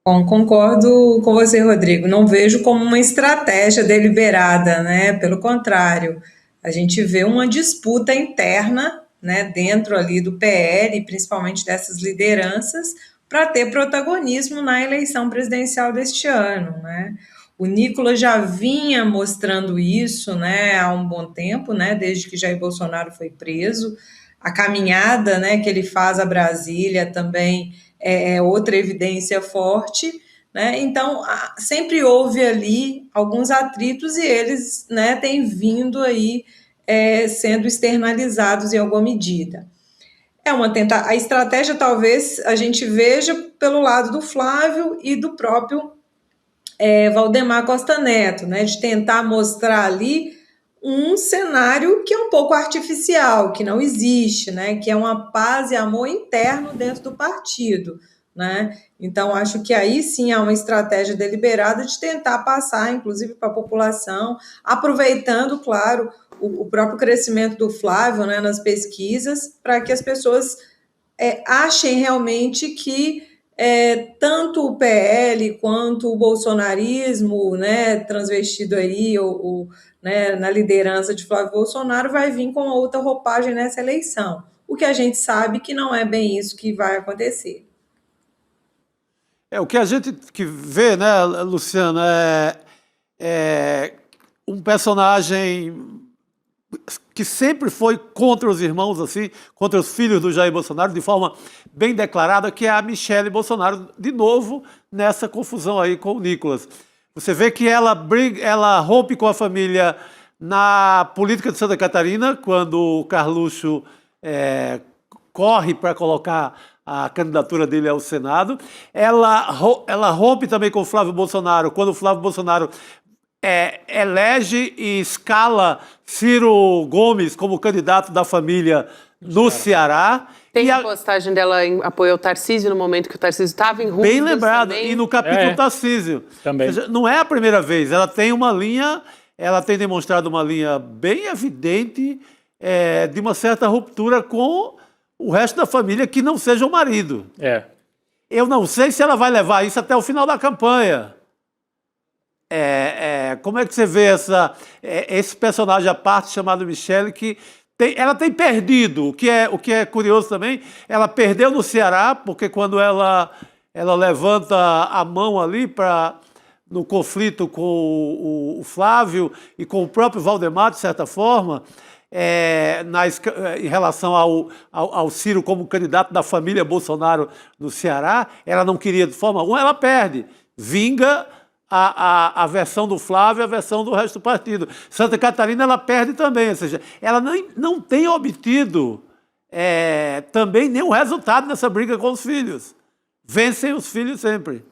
Bom, concordo com você, Rodrigo. Não vejo como uma estratégia deliberada, né? Pelo contrário, a gente vê uma disputa interna, né, dentro ali do PL, principalmente dessas lideranças, para ter protagonismo na eleição presidencial deste ano, né? O Nicolas já vinha mostrando isso, né, há um bom tempo, né, desde que Jair Bolsonaro foi preso. A caminhada, né, que ele faz a Brasília também é outra evidência forte, né? Então, sempre houve ali alguns atritos e eles, né, têm vindo aí sendo externalizados em alguma medida. A estratégia talvez a gente veja pelo lado do Flávio e do próprio Valdemar Costa Neto, né, de tentar mostrar ali um cenário que é um pouco artificial, que não existe, né, que é uma paz e amor interno dentro do partido, né? Então, acho que aí sim há uma estratégia deliberada de tentar passar, inclusive, para a população, aproveitando, claro, o próprio crescimento do Flávio, né, nas pesquisas, para que as pessoas achem realmente que tanto o PL quanto o bolsonarismo, né, transvestido aí, né, na liderança de Flávio Bolsonaro, vai vir com outra roupagem nessa eleição. O que a gente sabe que não é bem isso que vai acontecer. O que a gente vê, né, Luciano, é um personagem que sempre foi contra os irmãos, assim, contra os filhos do Jair Bolsonaro, de forma bem declarada, que é a Michele Bolsonaro, de novo, nessa confusão aí com o Nicolas. Você vê que ela rompe com a família na política de Santa Catarina, quando o Carluxo corre para colocar a candidatura dele ao Senado. Ela rompe também com o Flávio Bolsonaro, quando o Flávio Bolsonaro elege e escala Ciro Gomes como candidato da família no Ceará. Tem a postagem dela em apoio ao Tarcísio no momento que o Tarcísio estava em Rubens. Bem lembrado, também. e no capítulo Tarcísio. Também. Ou seja, não é a primeira vez, ela tem uma linha, ela tem demonstrado uma linha bem evidente de uma certa ruptura com o resto da família que não seja o marido. Eu não sei se ela vai levar isso até o final da campanha. Como é que você vê esse personagem à parte chamado Michele, que ela tem perdido, o que é curioso também, ela perdeu no Ceará, porque quando ela levanta a mão ali no conflito com o Flávio e com o próprio Valdemar, de certa forma, em relação ao Ciro como candidato da família Bolsonaro no Ceará, ela não queria de forma alguma, ela perde, vinga a versão do Flávio e a versão do resto do partido. Santa Catarina ela perde também, ou seja, ela não tem obtido também nenhum resultado nessa briga com os filhos. Vencem os filhos sempre.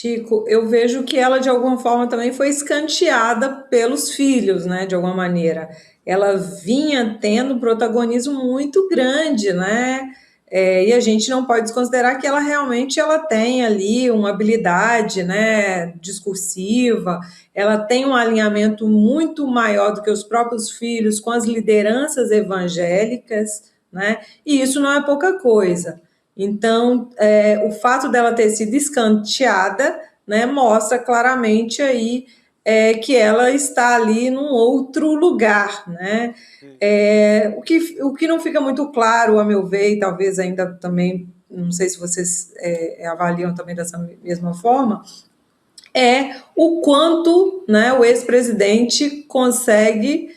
Chico, eu vejo que ela de alguma forma também foi escanteada pelos filhos, né, de alguma maneira. Ela vinha tendo um protagonismo muito grande, né? E a gente não pode desconsiderar que ela realmente tem ali uma habilidade, né, discursiva, ela tem um alinhamento muito maior do que os próprios filhos com as lideranças evangélicas, né, e isso não é pouca coisa. Então, o fato dela ter sido escanteada, né, mostra claramente aí que ela está ali num outro lugar, né? O que não fica muito claro, a meu ver, e talvez ainda também, não sei se vocês avaliam também dessa mesma forma, é o quanto, né, o ex-presidente consegue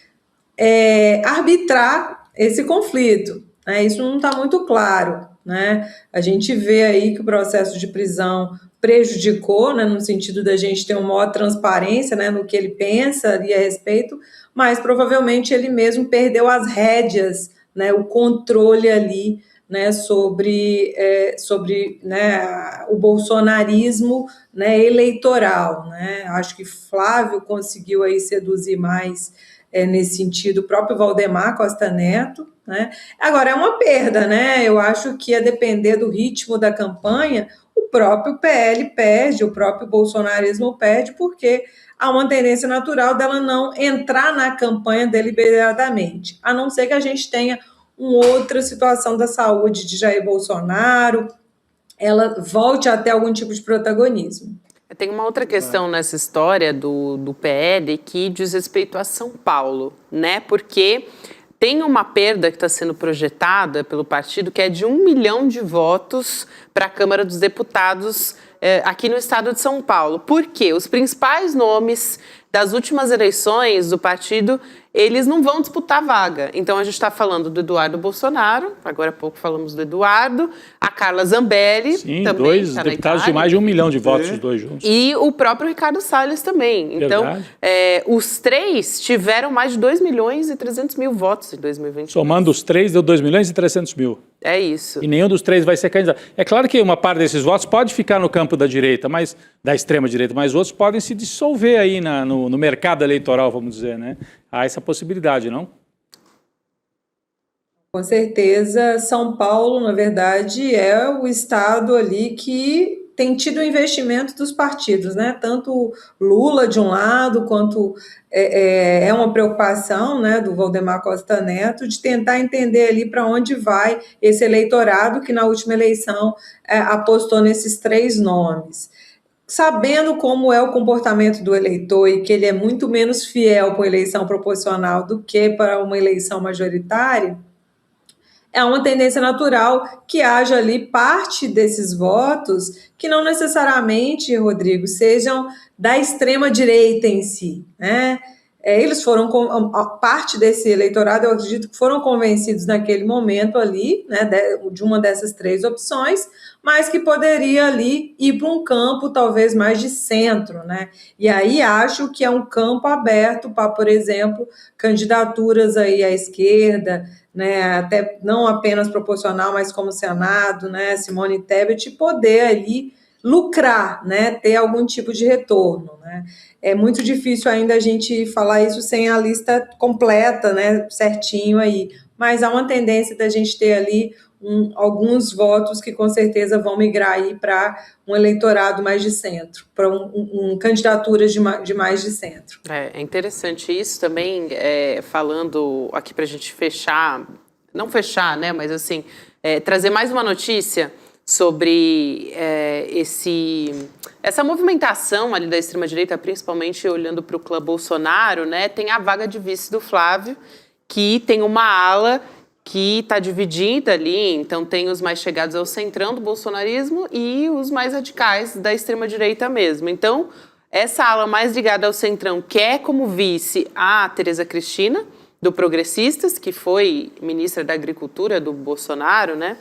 arbitrar esse conflito, né? Isso não está muito claro, né? A gente vê aí que o processo de prisão prejudicou, né, no sentido da gente ter uma maior transparência, né, no que ele pensa ali a respeito, mas provavelmente ele mesmo perdeu as rédeas, né, o controle ali, né, sobre né, o bolsonarismo, né, eleitoral, né? Acho que Flávio conseguiu aí seduzir mais nesse sentido, o próprio Valdemar Costa Neto, né? Agora, é uma perda, né? Eu acho que, a depender do ritmo da campanha, o próprio PL perde, o próprio bolsonarismo perde, porque há uma tendência natural dela não entrar na campanha deliberadamente, a não ser que a gente tenha uma outra situação da saúde de Jair Bolsonaro, ela volte a ter algum tipo de protagonismo. Tem uma outra questão nessa história do PL que diz respeito a São Paulo, né? Porque tem uma perda que está sendo projetada pelo partido que é de 1 milhão de votos para a Câmara dos Deputados aqui no estado de São Paulo. Por quê? Os principais nomes das últimas eleições do partido, eles não vão disputar vaga. Então, a gente está falando do Eduardo Bolsonaro, agora há pouco falamos do Eduardo, a Carla Zambelli, sim, também dois deputados de mais de 1 milhão de votos, os dois juntos. E o próprio Ricardo Salles também. Então, os três tiveram mais de 2 milhões e 300 mil votos em 2020. Somando os três, deu 2 milhões e 300 mil. É isso. E nenhum dos três vai ser candidato. É claro que uma parte desses votos pode ficar no campo da direita, da extrema-direita, mas outros podem se dissolver aí no mercado eleitoral, vamos dizer, né? Há essa possibilidade, não? Com certeza, São Paulo, na verdade, é o estado ali que tem tido o investimento dos partidos, né? Tanto Lula de um lado, quanto é uma preocupação, né, do Valdemar Costa Neto de tentar entender ali para onde vai esse eleitorado que na última eleição apostou nesses 3 nomes. Sabendo como é o comportamento do eleitor e que ele é muito menos fiel para uma eleição proporcional do que para uma eleição majoritária, é uma tendência natural que haja ali parte desses votos que não necessariamente, Rodrigo, sejam da extrema-direita em si, né? Eles foram, parte desse eleitorado, eu acredito que foram convencidos naquele momento ali, né, de uma dessas 3 opções, mas que poderia ali ir para um campo talvez mais de centro, né? E aí acho que é um campo aberto para, por exemplo, candidaturas aí à esquerda, né, até não apenas proporcional, mas como Senado, né, Simone Tebet, poder ali lucrar, né, ter algum tipo de retorno, né? É muito difícil ainda a gente falar isso sem a lista completa, né, certinho aí, mas há uma tendência da gente ter ali alguns votos que com certeza vão migrar aí para um eleitorado mais de centro, para candidaturas de mais de centro. É interessante isso também, falando aqui para a gente fechar, não fechar, né, mas assim, trazer mais uma notícia sobre essa movimentação ali da extrema-direita, principalmente olhando para o clã Bolsonaro, né? Tem a vaga de vice do Flávio, que tem uma ala que está dividida ali, então tem os mais chegados ao centrão do bolsonarismo e os mais radicais da extrema-direita mesmo. Então, essa ala mais ligada ao centrão quer como vice a Tereza Cristina, do Progressistas, que foi ministra da Agricultura do Bolsonaro, né?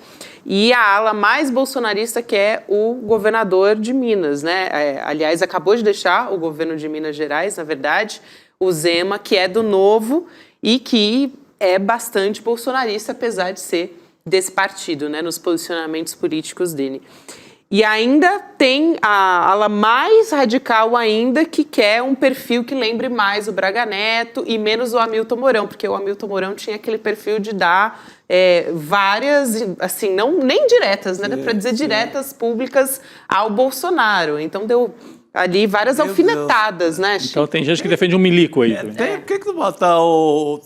E a ala mais bolsonarista, que é o governador de Minas, né? Aliás, acabou de deixar o governo de Minas Gerais, na verdade, o Zema, que é do Novo e que é bastante bolsonarista, apesar de ser desse partido, né? Nos posicionamentos políticos dele. E ainda tem a ala mais radical ainda, que quer um perfil que lembre mais o Braga Neto e menos o Hamilton Mourão, porque o Hamilton Mourão tinha aquele perfil de dar várias, assim, nem diretas, né? Dá para dizer diretas públicas ao Bolsonaro. Então deu ali várias alfinetadas, né, Chico? Então tem gente que defende um milico aí. Por que bota o...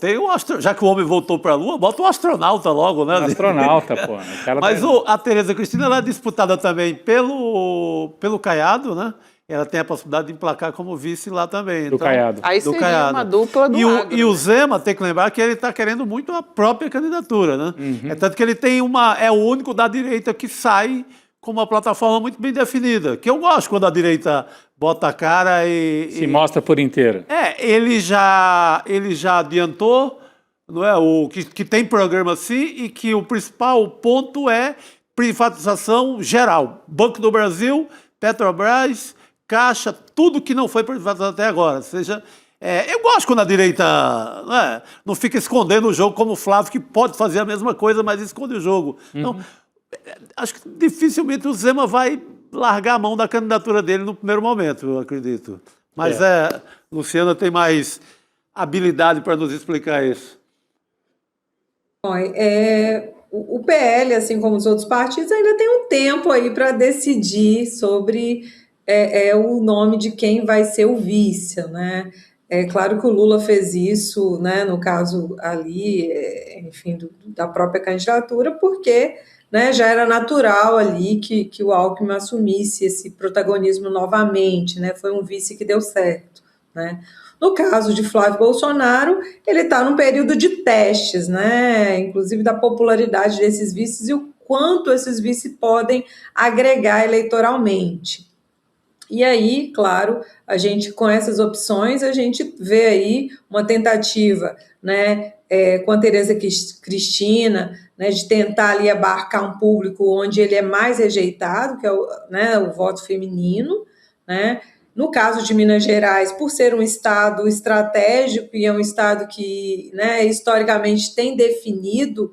Já que o homem voltou para a Lua, bota o astronauta logo, né? Astronauta, pô. Mas a Tereza Cristina, ela é disputada também pelo Caiado, né? Ela tem a possibilidade de emplacar como vice lá também. Do Caiado. Aí do seria Caiado. uma dupla do agro. E o Zema, tem que lembrar que ele está querendo muito a própria candidatura, né? É tanto que ele tem é o único da direita que sai com uma plataforma muito bem definida, que eu gosto quando a direita bota a cara e... Se mostra por inteiro. Ele já adiantou, não é, que tem programa sim e que o principal ponto é privatização geral. Banco do Brasil, Petrobras, Caixa, tudo que não foi privatizado até agora. Ou seja, eu gosto quando a direita não fica escondendo o jogo como o Flávio, que pode fazer a mesma coisa, mas esconde o jogo. Então, acho que dificilmente o Zema vai largar a mão da candidatura dele no primeiro momento, eu acredito. Mas Luciana tem mais habilidade para nos explicar isso. Bom, o PL, assim como os outros partidos, ainda tem um tempo aí para decidir sobre o nome de quem vai ser o vice, né? É claro que o Lula fez isso, né, no caso ali, enfim, da própria candidatura, porque, né, já era natural ali que o Alckmin assumisse esse protagonismo novamente, né? Foi um vice que deu certo, né? No caso de Flávio Bolsonaro, ele está num período de testes, né? Inclusive da popularidade desses vices e o quanto esses vices podem agregar eleitoralmente. E aí, claro, a gente, com essas opções, a gente vê aí uma tentativa, né, com a Tereza Cristina, né, de tentar ali abarcar um público onde ele é mais rejeitado, que é o voto feminino, né? No caso de Minas Gerais, por ser um estado estratégico e é um estado que, né, historicamente tem definido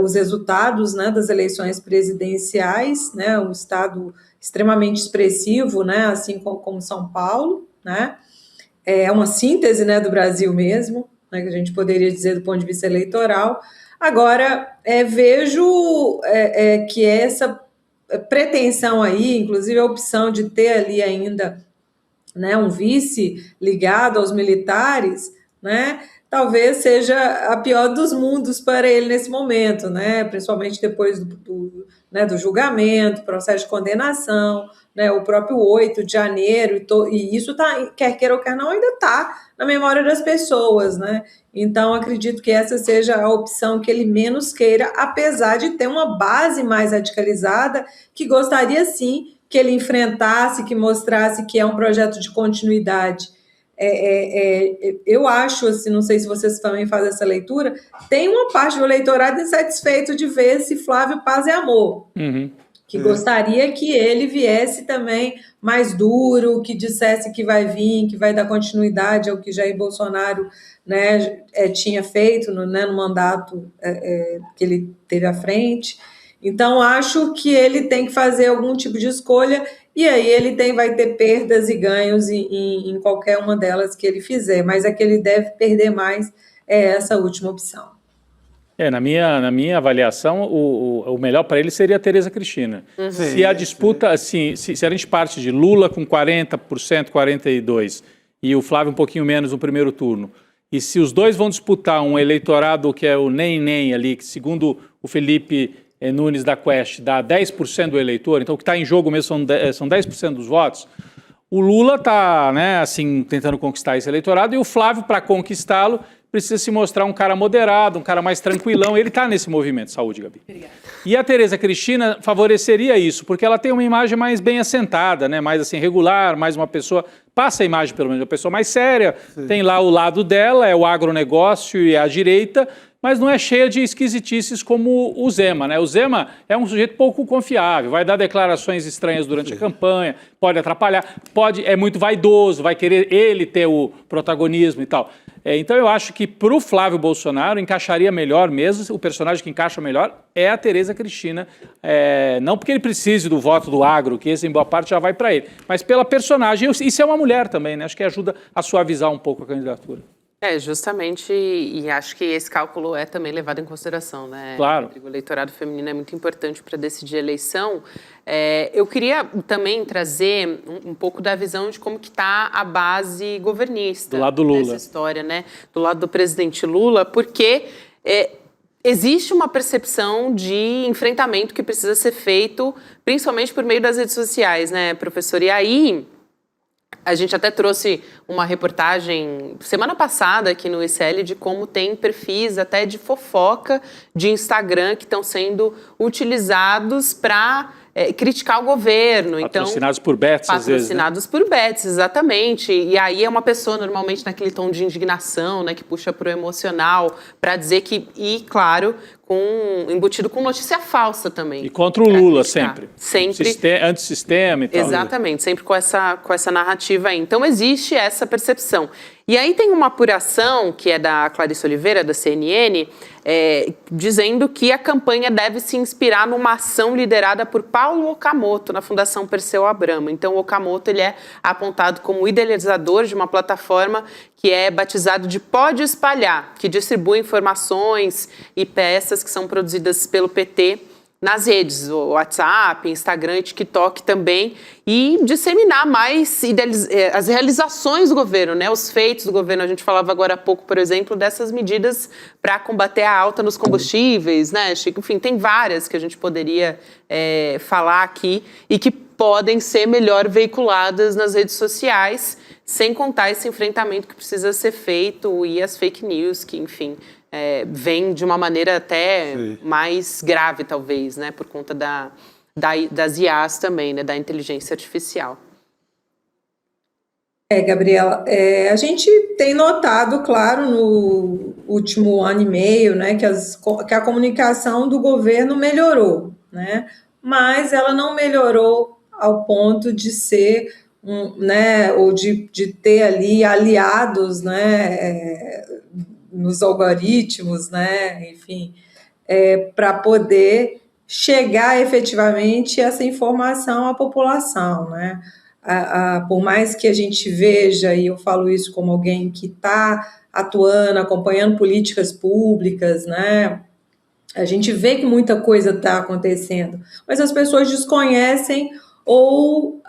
os resultados, né, das eleições presidenciais, né, um estado extremamente expressivo, né, assim como São Paulo, né, é uma síntese, né, do Brasil mesmo, né, que a gente poderia dizer do ponto de vista eleitoral. Agora, vejo que essa pretensão aí, inclusive a opção de ter ali ainda, né, um vice ligado aos militares, né, talvez seja a pior dos mundos para ele nesse momento, né, principalmente depois do julgamento, processo de condenação, né, o próprio 8 de janeiro, e isso tá, quer queira ou quer não, ainda está na memória das pessoas, né? Então, acredito que essa seja a opção que ele menos queira, apesar de ter uma base mais radicalizada, que gostaria sim que ele enfrentasse, que mostrasse que é um projeto de continuidade. Eu acho, assim, não sei se vocês também fazem essa leitura, tem uma parte do eleitorado insatisfeito de ver esse Flávio Paz e Amor, que gostaria que ele viesse também mais duro, que dissesse que vai vir, que vai dar continuidade ao que Jair Bolsonaro, né, tinha feito no mandato que ele teve à frente. Então, acho que ele tem que fazer algum tipo de escolha e aí ele vai ter perdas e ganhos em qualquer uma delas que ele fizer, mas a que ele deve perder mais é essa última opção. Na minha avaliação, o melhor para ele seria a Tereza Cristina. Se a disputa, assim, se a gente parte de Lula com 40%, 42%, e o Flávio um pouquinho menos no primeiro turno, e se os dois vão disputar um eleitorado que é o nem ali, que segundo o Felipe Nunes da Quest, dá 10% do eleitor, então o que está em jogo mesmo são 10% dos votos, o Lula está, né, assim, tentando conquistar esse eleitorado, e o Flávio, para conquistá-lo, precisa se mostrar um cara moderado, um cara mais tranquilão. Ele está nesse movimento. Saúde, Gabi. Obrigada. E a Tereza Cristina favoreceria isso, porque ela tem uma imagem mais bem assentada, né? Mais assim, regular, mais uma pessoa... Passa a imagem, pelo menos, de uma pessoa mais séria. Sim. Tem lá o lado dela, é o agronegócio e a direita, mas não é cheia de esquisitices como o Zema, né? O Zema é um sujeito pouco confiável, vai dar declarações estranhas durante a campanha, pode atrapalhar, é muito vaidoso, vai querer ele ter o protagonismo e tal. Então eu acho que para o Flávio Bolsonaro encaixaria melhor mesmo, o personagem que encaixa melhor é a Tereza Cristina, não porque ele precise do voto do agro, que esse em boa parte já vai para ele, mas pela personagem, e se é uma mulher também, né? Acho que ajuda a suavizar um pouco a candidatura. Justamente, e acho que esse cálculo é também levado em consideração, né? Claro. O eleitorado feminino é muito importante para decidir a eleição. Eu queria também trazer um pouco da visão de como que está a base governista. Do lado do Lula. Nessa história, né? Do lado do presidente Lula, porque existe uma percepção de enfrentamento que precisa ser feito, principalmente por meio das redes sociais, né, professor? E aí, a gente até trouxe uma reportagem semana passada aqui no ICL de como tem perfis até de fofoca de Instagram que estão sendo utilizados para criticar o governo. Patrocinados por bets, às vezes, né? Patrocinados por bets, exatamente. E aí é uma pessoa normalmente naquele tom de indignação, né, que puxa para o emocional, para dizer que, e claro, embutido com notícia falsa também. E contra o Lula criticar. Sempre. Antissistema e tal. Exatamente, sempre com essa narrativa aí. Então existe essa percepção. E aí tem uma apuração, que é da Clarice Oliveira, da CNN, dizendo que a campanha deve se inspirar numa ação liderada por Paulo Okamoto, na Fundação Perseu Abramo. Então o Okamoto ele é apontado como idealizador de uma plataforma que é batizado de Pode Espalhar, que distribui informações e peças que são produzidas pelo PT nas redes, o WhatsApp, Instagram e TikTok também, e disseminar mais as realizações do governo, né, os feitos do governo. A gente falava agora há pouco, por exemplo, dessas medidas para combater a alta nos combustíveis, né, Chico? Enfim, tem várias que a gente poderia falar aqui e que podem ser melhor veiculadas nas redes sociais, sem contar esse enfrentamento que precisa ser feito e as fake news que, enfim, vem de uma maneira até mais grave, talvez, né, por conta das IAs também, né, da inteligência artificial. Gabriela, a gente tem notado, claro, no último ano e meio, né, que a comunicação do governo melhorou, né, mas ela não melhorou ao ponto de ser, né, ou de ter ali aliados, né, nos algoritmos, né, enfim, para poder chegar efetivamente essa informação à população, né? Por mais que a gente veja, e eu falo isso como alguém que está atuando, acompanhando políticas públicas, né? A gente vê que muita coisa está acontecendo, mas as pessoas desconhecem ou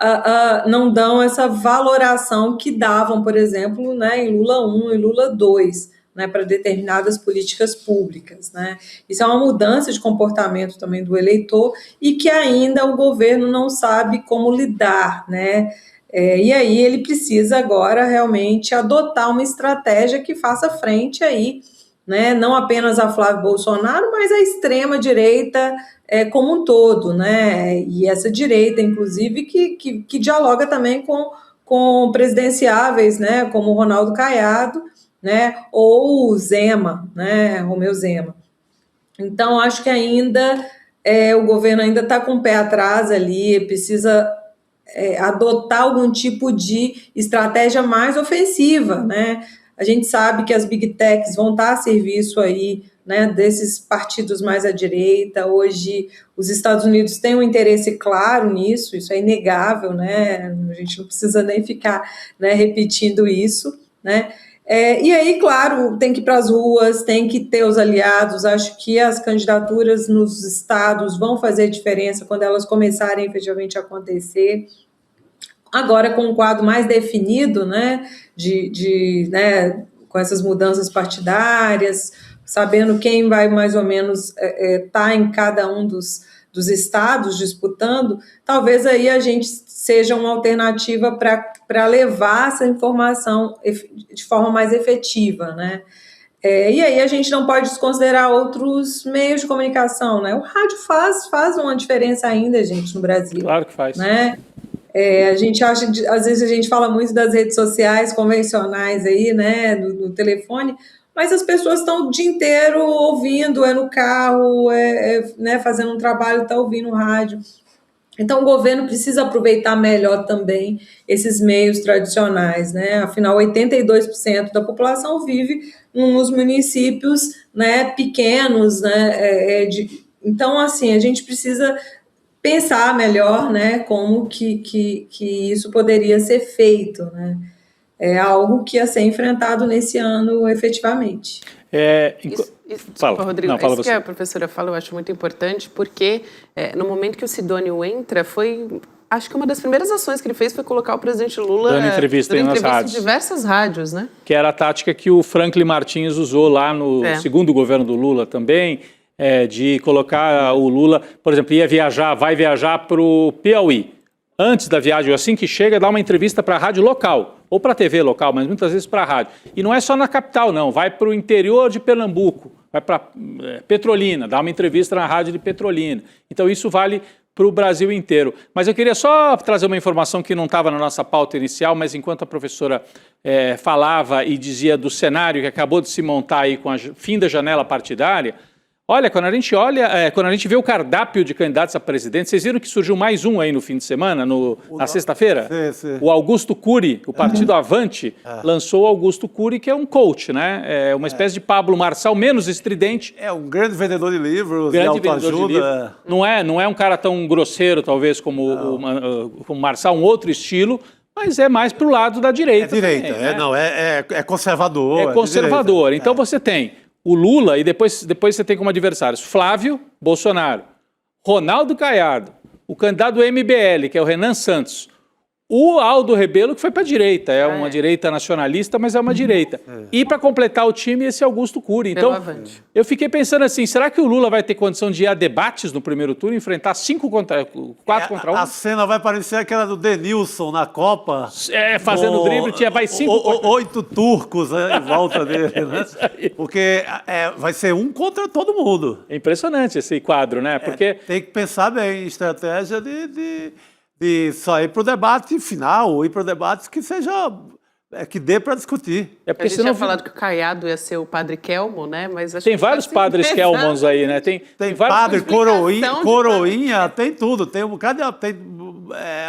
não dão essa valoração que davam, por exemplo, né, em Lula 1 e Lula 2, né, para determinadas políticas públicas, né? Isso é uma mudança de comportamento também do eleitor e que ainda o governo não sabe como lidar, né? E aí ele precisa agora realmente adotar uma estratégia que faça frente aí, né, não apenas a Flávio Bolsonaro, mas a extrema-direita como um todo, né? E essa direita, inclusive, que dialoga também com presidenciáveis, né, como o Ronaldo Caiado, né, ou o Zema, né, Romeu Zema. Então, acho que ainda o governo ainda está com o pé atrás ali, precisa adotar algum tipo de estratégia mais ofensiva, né? A gente sabe que as big techs vão estar a serviço aí, né, desses partidos mais à direita. Hoje, os Estados Unidos têm um interesse claro nisso, isso é inegável, né? A gente não precisa nem ficar, né, repetindo isso, né? E aí, claro, tem que ir para as ruas, tem que ter os aliados. Acho que as candidaturas nos estados vão fazer diferença quando elas começarem efetivamente a acontecer. Agora, com um quadro mais definido, né, né, com essas mudanças partidárias, sabendo quem vai mais ou menos estar em cada um dos estados disputando, talvez aí a gente seja uma alternativa para levar essa informação de forma mais efetiva, né? E aí a gente não pode desconsiderar outros meios de comunicação, né? O rádio faz uma diferença ainda, gente, no Brasil. Claro que faz. Né? A gente acha, às vezes a gente fala muito das redes sociais convencionais aí, né, no telefone, mas as pessoas estão o dia inteiro ouvindo, no carro, né, fazendo um trabalho, está ouvindo rádio. Então, o governo precisa aproveitar melhor também esses meios tradicionais, né? Afinal, 82% da população vive nos municípios, né, pequenos, né? Então, assim, a gente precisa pensar melhor, né, como que isso poderia ser feito, né? algo que ia ser enfrentado nesse ano efetivamente. Desculpa, Rodrigo, Não, fala isso você. que a professora fala eu acho muito importante, porque no momento que o Sidônio entra, acho que uma das primeiras ações que ele fez foi colocar o presidente Lula Dando entrevista nas rádios. em diversas rádios, né? Que era a tática que o Franklin Martins usou lá no segundo governo do Lula também, de colocar o Lula, por exemplo, vai viajar para o Piauí. Antes da viagem, assim que chega, dá uma entrevista para a rádio local, ou para a TV local, mas muitas vezes para a rádio. E não é só na capital, não, vai para o interior de Pernambuco, vai para Petrolina, dá uma entrevista na rádio de Petrolina. Então isso vale para o Brasil inteiro. Mas eu queria só trazer uma informação que não estava na nossa pauta inicial, mas enquanto a professora falava e dizia do cenário que acabou de se montar aí com o fim da janela partidária, olha, quando a gente vê o cardápio de candidatos a presidente, vocês viram que surgiu mais um aí no fim de semana, na sexta-feira? Sim. O Augusto Cury, o Partido Avante, lançou o Augusto Cury, que é um coach, né? É uma espécie de Pablo Marçal, menos estridente. É um grande vendedor de livros, de autoajuda. Não é um cara tão grosseiro, talvez, como o Marçal, um outro estilo, mas é mais para o lado da direita. É direita, também, né? É conservador. É conservador. Então você tem o Lula e depois você tem como adversários Flávio Bolsonaro, Ronaldo Caiado, o candidato do MBL, que é o Renan Santos, o Aldo Rebelo, que foi para a direita, uma direita nacionalista, mas é uma direita. E para completar o time, esse Augusto Cury. Então, eu fiquei pensando assim, será que o Lula vai ter condição de ir a debates no primeiro turno, enfrentar 4 contra 1? A cena vai parecer aquela do Denilson na Copa. Fazendo drible, vai 5 8 turcos em volta dele, né? Porque vai ser um contra todo mundo. É impressionante esse quadro, né? Porque tem que pensar bem em estratégia de só ir para o debate final, ou ir para o debate que dê para discutir. A gente tinha falado que o Caiado ia ser o padre Kelmo, né? Mas acho tem vários padres Kelmons aí, né? Tem padre, coroinha, tem tudo. Tem um bocado de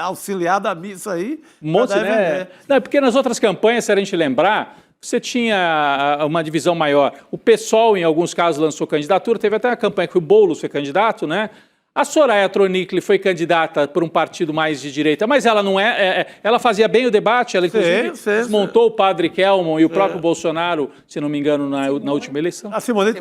auxiliar da missa aí. Um monte, né? Não, porque nas outras campanhas, se a gente lembrar, você tinha uma divisão maior. O PSOL, em alguns casos, lançou candidatura. Teve até a campanha que o Boulos foi candidato, né? A Soraya Tronic foi candidata por um partido mais de direita, mas ela não ela fazia bem o debate, ela inclusive desmontou o padre Kelmon e o próprio Bolsonaro, se não me engano, na última eleição. A Simone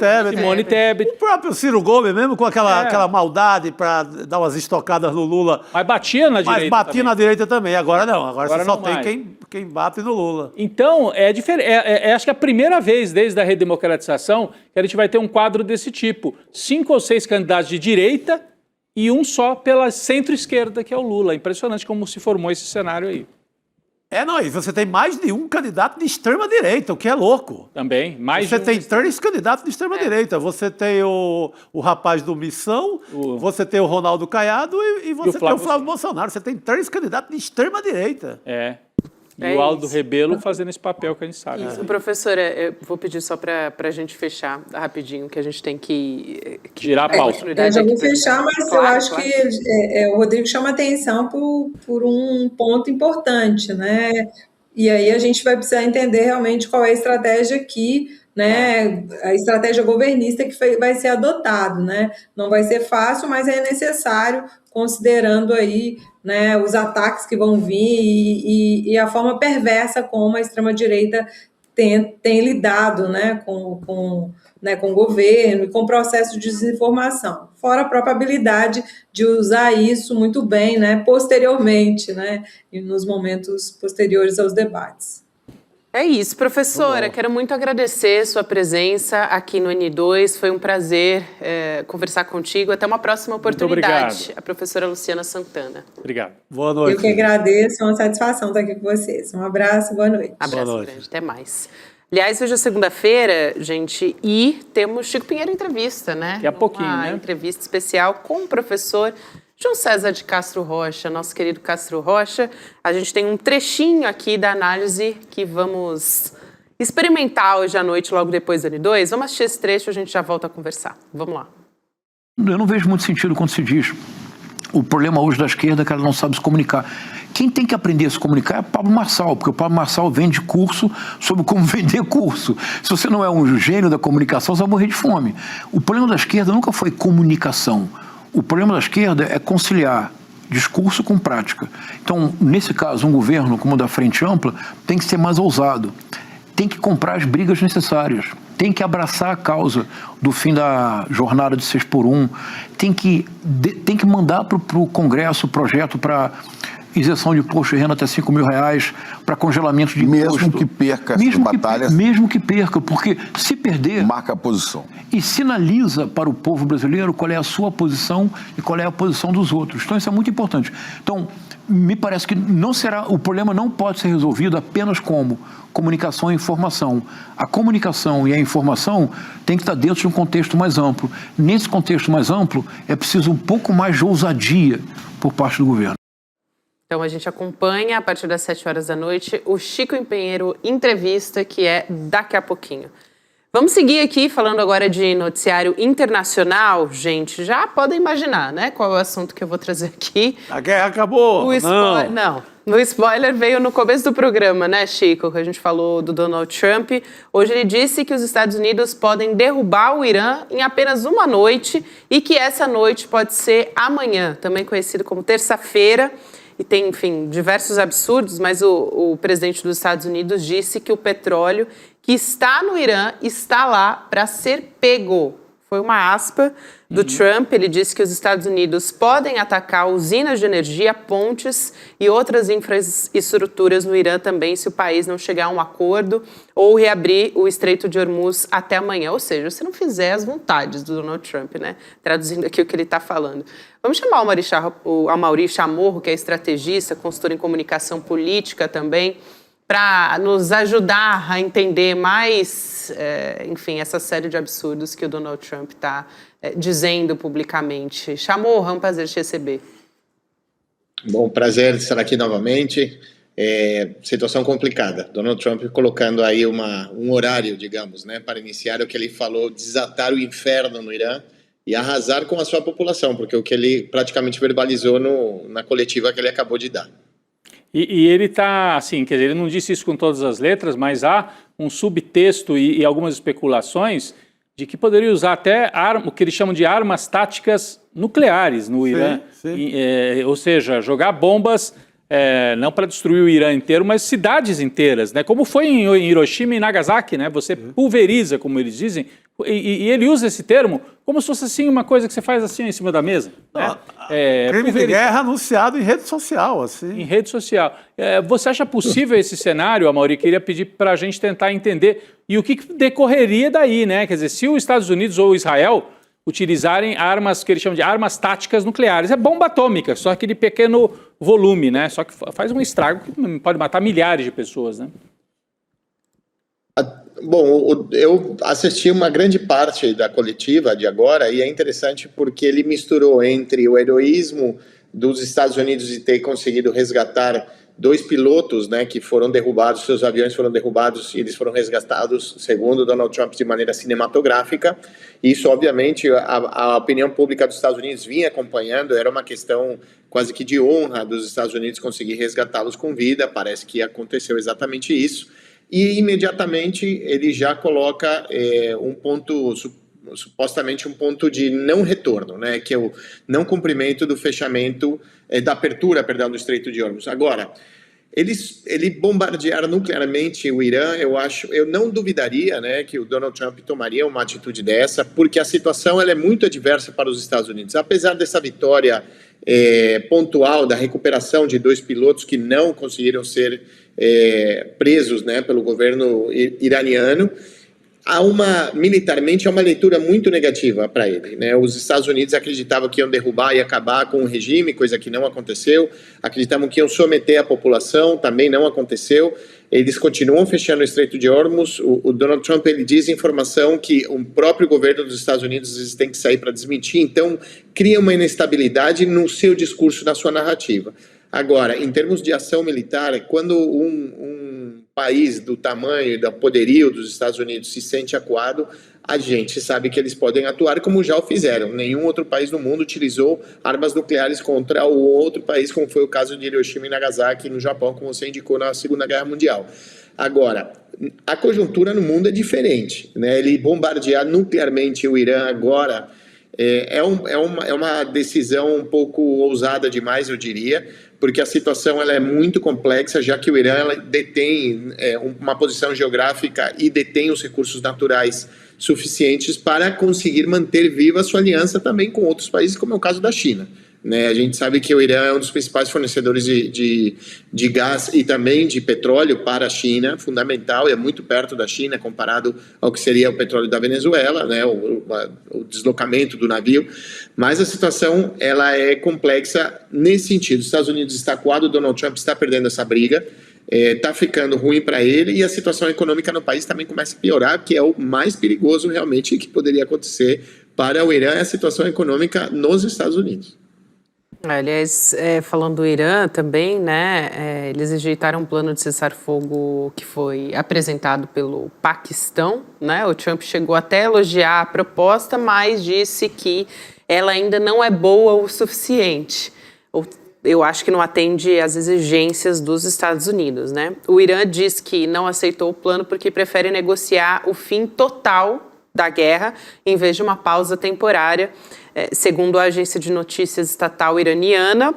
Tebet. O próprio Ciro Gomes, mesmo com aquela maldade para dar umas estocadas no Lula. Mas batia na direita. Mas batia na direita também. Agora não. Agora você só tem quem bate no Lula. Então, é diferente. Acho que é a primeira vez desde a redemocratização que a gente vai ter um quadro desse tipo. 5 ou 6 candidatos de direita e um só pela centro-esquerda, que é o Lula. Impressionante como se formou esse cenário aí. E você tem mais de um candidato de extrema-direita, o que é louco. Também, Você tem 3 candidatos de extrema-direita. Você tem o rapaz do Missão, você tem o Ronaldo Caiado e você tem o Flávio Bolsonaro. Você tem 3 candidatos de extrema-direita. E o Aldo Rebelo fazendo esse papel que a gente sabe. Isso, professora, eu vou pedir só para a gente fechar rapidinho, que a gente tem que girar a pauta. Eu já vou fechar, mas eu acho que o Rodrigo chama atenção por um ponto importante, né? E aí a gente vai precisar entender realmente qual é a estratégia aqui, né? A estratégia governista que vai ser adotado, né? Não vai ser fácil, mas é necessário, considerando aí, né, os ataques que vão vir e a forma perversa como a extrema-direita tem lidado, né, com o governo e com o processo de desinformação. Fora a própria habilidade de usar isso muito bem, né, posteriormente, né, e nos momentos posteriores aos debates. É isso, professora. Quero muito agradecer sua presença aqui no N2. Foi um prazer conversar contigo. Até uma próxima oportunidade. Muito obrigado. A professora Luciana Santana. Obrigado. Boa noite. Eu que agradeço, é uma satisfação estar aqui com vocês. Um abraço, boa noite. Abraço grande, até mais. Aliás, hoje é segunda-feira, gente, e temos Chico Pinheiro Entrevista, né? Daqui a pouquinho, né? Uma entrevista especial com o professor João César de Castro Rocha, nosso querido Castro Rocha. A gente tem um trechinho aqui da análise que vamos experimentar hoje à noite, logo depois do N2. Vamos assistir esse trecho e a gente já volta a conversar. Vamos lá. Eu não vejo muito sentido quando se diz o problema hoje da esquerda é que ela não sabe se comunicar. Quem tem que aprender a se comunicar é o Pablo Marçal, porque o Pablo Marçal vende curso sobre como vender curso. Se você não é um gênio da comunicação, você vai morrer de fome. O problema da esquerda nunca foi comunicação. O problema da esquerda é conciliar discurso com prática. Então, nesse caso, um governo como o da Frente Ampla tem que ser mais ousado, tem que comprar as brigas necessárias, tem que abraçar a causa do fim da jornada de 6x1, tem que mandar para o Congresso o projeto para isenção de imposto de renda até R$5.000, para congelamento de imposto. Mesmo que perca essa batalha. Mesmo que perca, porque se perder... Marca a posição. E sinaliza para o povo brasileiro qual é a sua posição e qual é a posição dos outros. Então isso é muito importante. Então, me parece que o problema não pode ser resolvido apenas como comunicação e informação. A comunicação e a informação tem que estar dentro de um contexto mais amplo. Nesse contexto mais amplo, é preciso um pouco mais de ousadia por parte do governo. Então a gente acompanha a partir das 7 horas da noite o Chico Empenheiro Entrevista, que é daqui a pouquinho. Vamos seguir aqui falando agora de noticiário internacional. Gente, já podem imaginar, né, qual é o assunto que eu vou trazer aqui. A guerra acabou. Não. O spoiler veio no começo do programa, né, Chico? Que a gente falou do Donald Trump. Hoje ele disse que os Estados Unidos podem derrubar o Irã em apenas uma noite e que essa noite pode ser amanhã, também conhecido como terça-feira. E tem, enfim, diversos absurdos, mas o presidente dos Estados Unidos disse que o petróleo que está no Irã está lá para ser pego. Foi uma aspa do Trump. Ele disse que os Estados Unidos podem atacar usinas de energia, pontes e outras infraestruturas no Irã também, se o país não chegar a um acordo ou reabrir o Estreito de Hormuz até amanhã. Ou seja, se não fizer as vontades do Donald Trump, né? Traduzindo aqui o que ele está falando. Vamos chamar o Amaury Chamorro, que é estrategista, consultor em comunicação política também, para nos ajudar a entender mais, enfim, essa série de absurdos que o Donald Trump está dizendo publicamente. Chamorro, é um prazer te receber. Bom, prazer estar aqui novamente. Situação complicada. Donald Trump colocando aí um horário, digamos, né, para iniciar o que ele falou, desatar o inferno no Irã e arrasar com a sua população, porque o que ele praticamente verbalizou na coletiva que ele acabou de dar. E ele está, assim, quer dizer, ele não disse isso com todas as letras, mas há um subtexto e algumas especulações de que poderia usar até o que eles chamam de armas táticas nucleares no Irã. Sim. Ou seja, jogar bombas, não para destruir o Irã inteiro, mas cidades inteiras, né? Como foi em Hiroshima e Nagasaki, né? Você pulveriza, como eles dizem, e ele usa esse termo como se fosse assim uma coisa que você faz assim em cima da mesa. Né? Crime de guerra anunciado em rede social. Assim. Em rede social. Você acha possível esse cenário, Amaury? Queria pedir para a gente tentar entender e o que decorreria daí, né? Quer dizer, se os Estados Unidos ou Israel utilizarem armas que eles chamam de armas táticas nucleares, é bomba atômica, só aquele pequeno volume, né? Só que faz um estrago que pode matar milhares de pessoas, né? Bom, eu assisti uma grande parte da coletiva de agora e é interessante porque ele misturou entre o heroísmo dos Estados Unidos de ter conseguido resgatar 2 pilotos, né, que foram derrubados, seus aviões foram derrubados e eles foram resgatados, segundo Donald Trump, de maneira cinematográfica. Isso, obviamente, a opinião pública dos Estados Unidos vinha acompanhando, era uma questão quase que de honra dos Estados Unidos conseguir resgatá-los com vida, parece que aconteceu exatamente isso. E imediatamente ele já coloca supostamente um ponto de não retorno, né, que é o não cumprimento do fechamento, da abertura, do Estreito de Hormuz. Agora, ele bombardear nuclearmente o Irã, eu não duvidaria, né, que o Donald Trump tomaria uma atitude dessa, porque a situação ela é muito adversa para os Estados Unidos. Apesar dessa vitória pontual da recuperação de 2 pilotos que não conseguiram ser presos, né, pelo governo iraniano, militarmente, há uma leitura muito negativa para ele, né? Os Estados Unidos acreditavam que iam derrubar e acabar com o regime, coisa que não aconteceu, acreditavam que iam someter a população, também não aconteceu. Eles continuam fechando o Estreito de Hormuz. O Donald Trump ele diz informação que o próprio governo dos Estados Unidos tem que sair para desmentir, então cria uma inestabilidade no seu discurso, na sua narrativa. Agora, em termos de ação militar, quando um país do tamanho e do poderio dos Estados Unidos se sente acuado, a gente sabe que eles podem atuar como já o fizeram. Nenhum outro país no mundo utilizou armas nucleares contra o outro país, como foi o caso de Hiroshima e Nagasaki no Japão, como você indicou na Segunda Guerra Mundial. Agora, a conjuntura no mundo é diferente, né? Ele bombardear nuclearmente o Irã agora, é uma decisão um pouco ousada demais, eu diria, porque a situação ela é muito complexa, já que o Irã ela detém uma posição geográfica e detém os recursos naturais suficientes para conseguir manter viva a sua aliança também com outros países, como é o caso da China. Né, a gente sabe que o Irã é um dos principais fornecedores de gás e também de petróleo para a China, fundamental, e é muito perto da China comparado ao que seria o petróleo da Venezuela, né, o deslocamento do navio. Mas a situação ela é complexa nesse sentido. Os Estados Unidos está acuado, o Donald Trump está perdendo essa briga, está ficando ruim para ele, e a situação econômica no país também começa a piorar, que é o mais perigoso realmente que poderia acontecer para o Irã, é a situação econômica nos Estados Unidos. Aliás, falando do Irã também, né, eles rejeitaram um plano de cessar-fogo que foi apresentado pelo Paquistão, né, o Trump chegou até a elogiar a proposta, mas disse que ela ainda não é boa o suficiente. Eu acho que não atende às exigências dos Estados Unidos, né. O Irã diz que não aceitou o plano porque prefere negociar o fim total da guerra em vez de uma pausa temporária. Segundo a agência de notícias estatal iraniana,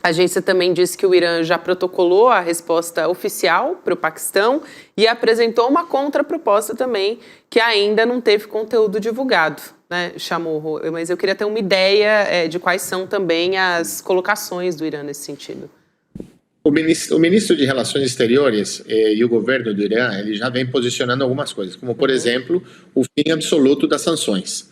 a agência também disse que o Irã já protocolou a resposta oficial para o Paquistão e apresentou uma contraproposta também, que ainda não teve conteúdo divulgado, né, Chamorro? Mas eu queria ter uma ideia de quais são também as colocações do Irã nesse sentido. O ministro de Relações Exteriores e o governo do Irã, ele já vem posicionando algumas coisas, como, por exemplo, o fim absoluto das sanções.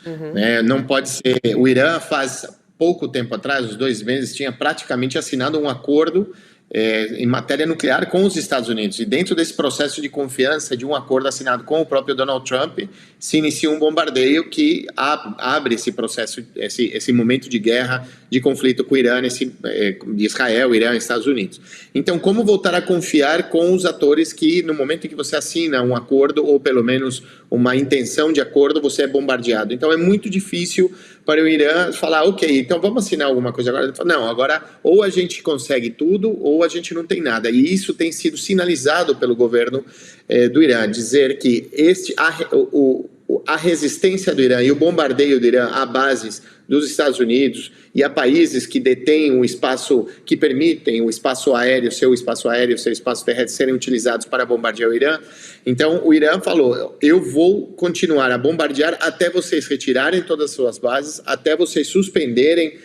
Não pode ser... O Irã, faz pouco tempo atrás, uns 2 meses, tinha praticamente assinado um acordo em matéria nuclear com os Estados Unidos. E dentro desse processo de confiança, de um acordo assinado com o próprio Donald Trump, se inicia um bombardeio que abre esse processo, esse momento de guerra, de conflito com o Irã, de Israel, Irã e Estados Unidos. Então, como voltar a confiar com os atores que, no momento em que você assina um acordo, ou pelo menos uma intenção de acordo, você é bombardeado? Então, é muito difícil para o Irã falar, ok, então vamos assinar alguma coisa agora. Não, agora ou a gente consegue tudo ou a gente não tem nada. E isso tem sido sinalizado pelo governo do Irã, dizer que a resistência do Irã e o bombardeio do Irã a bases dos Estados Unidos e a países que detêm um espaço, que permitem o espaço aéreo, seu espaço terrestre serem utilizados para bombardear o Irã. Então, o Irã falou, eu vou continuar a bombardear até vocês retirarem todas as suas bases, até vocês suspenderem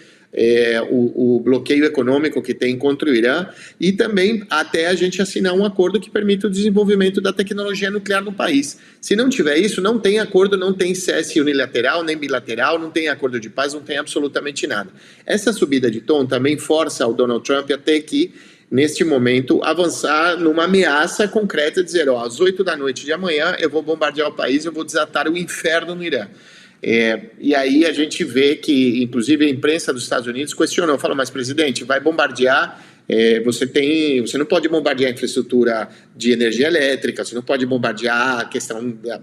o bloqueio econômico que tem contra o Irã e também até a gente assinar um acordo que permita o desenvolvimento da tecnologia nuclear no país. Se não tiver isso, não tem acordo, não tem cesse unilateral, nem bilateral, não tem acordo de paz, não tem absolutamente nada. Essa subida de tom também força o Donald Trump a ter que, neste momento, avançar numa ameaça concreta, dizer, às 8 da noite de amanhã eu vou bombardear o país, eu vou desatar o inferno no Irã. E aí a gente vê que, inclusive, a imprensa dos Estados Unidos questionou, falou, mas presidente, vai bombardear, você não pode bombardear a infraestrutura de energia elétrica, você não pode bombardear a questão da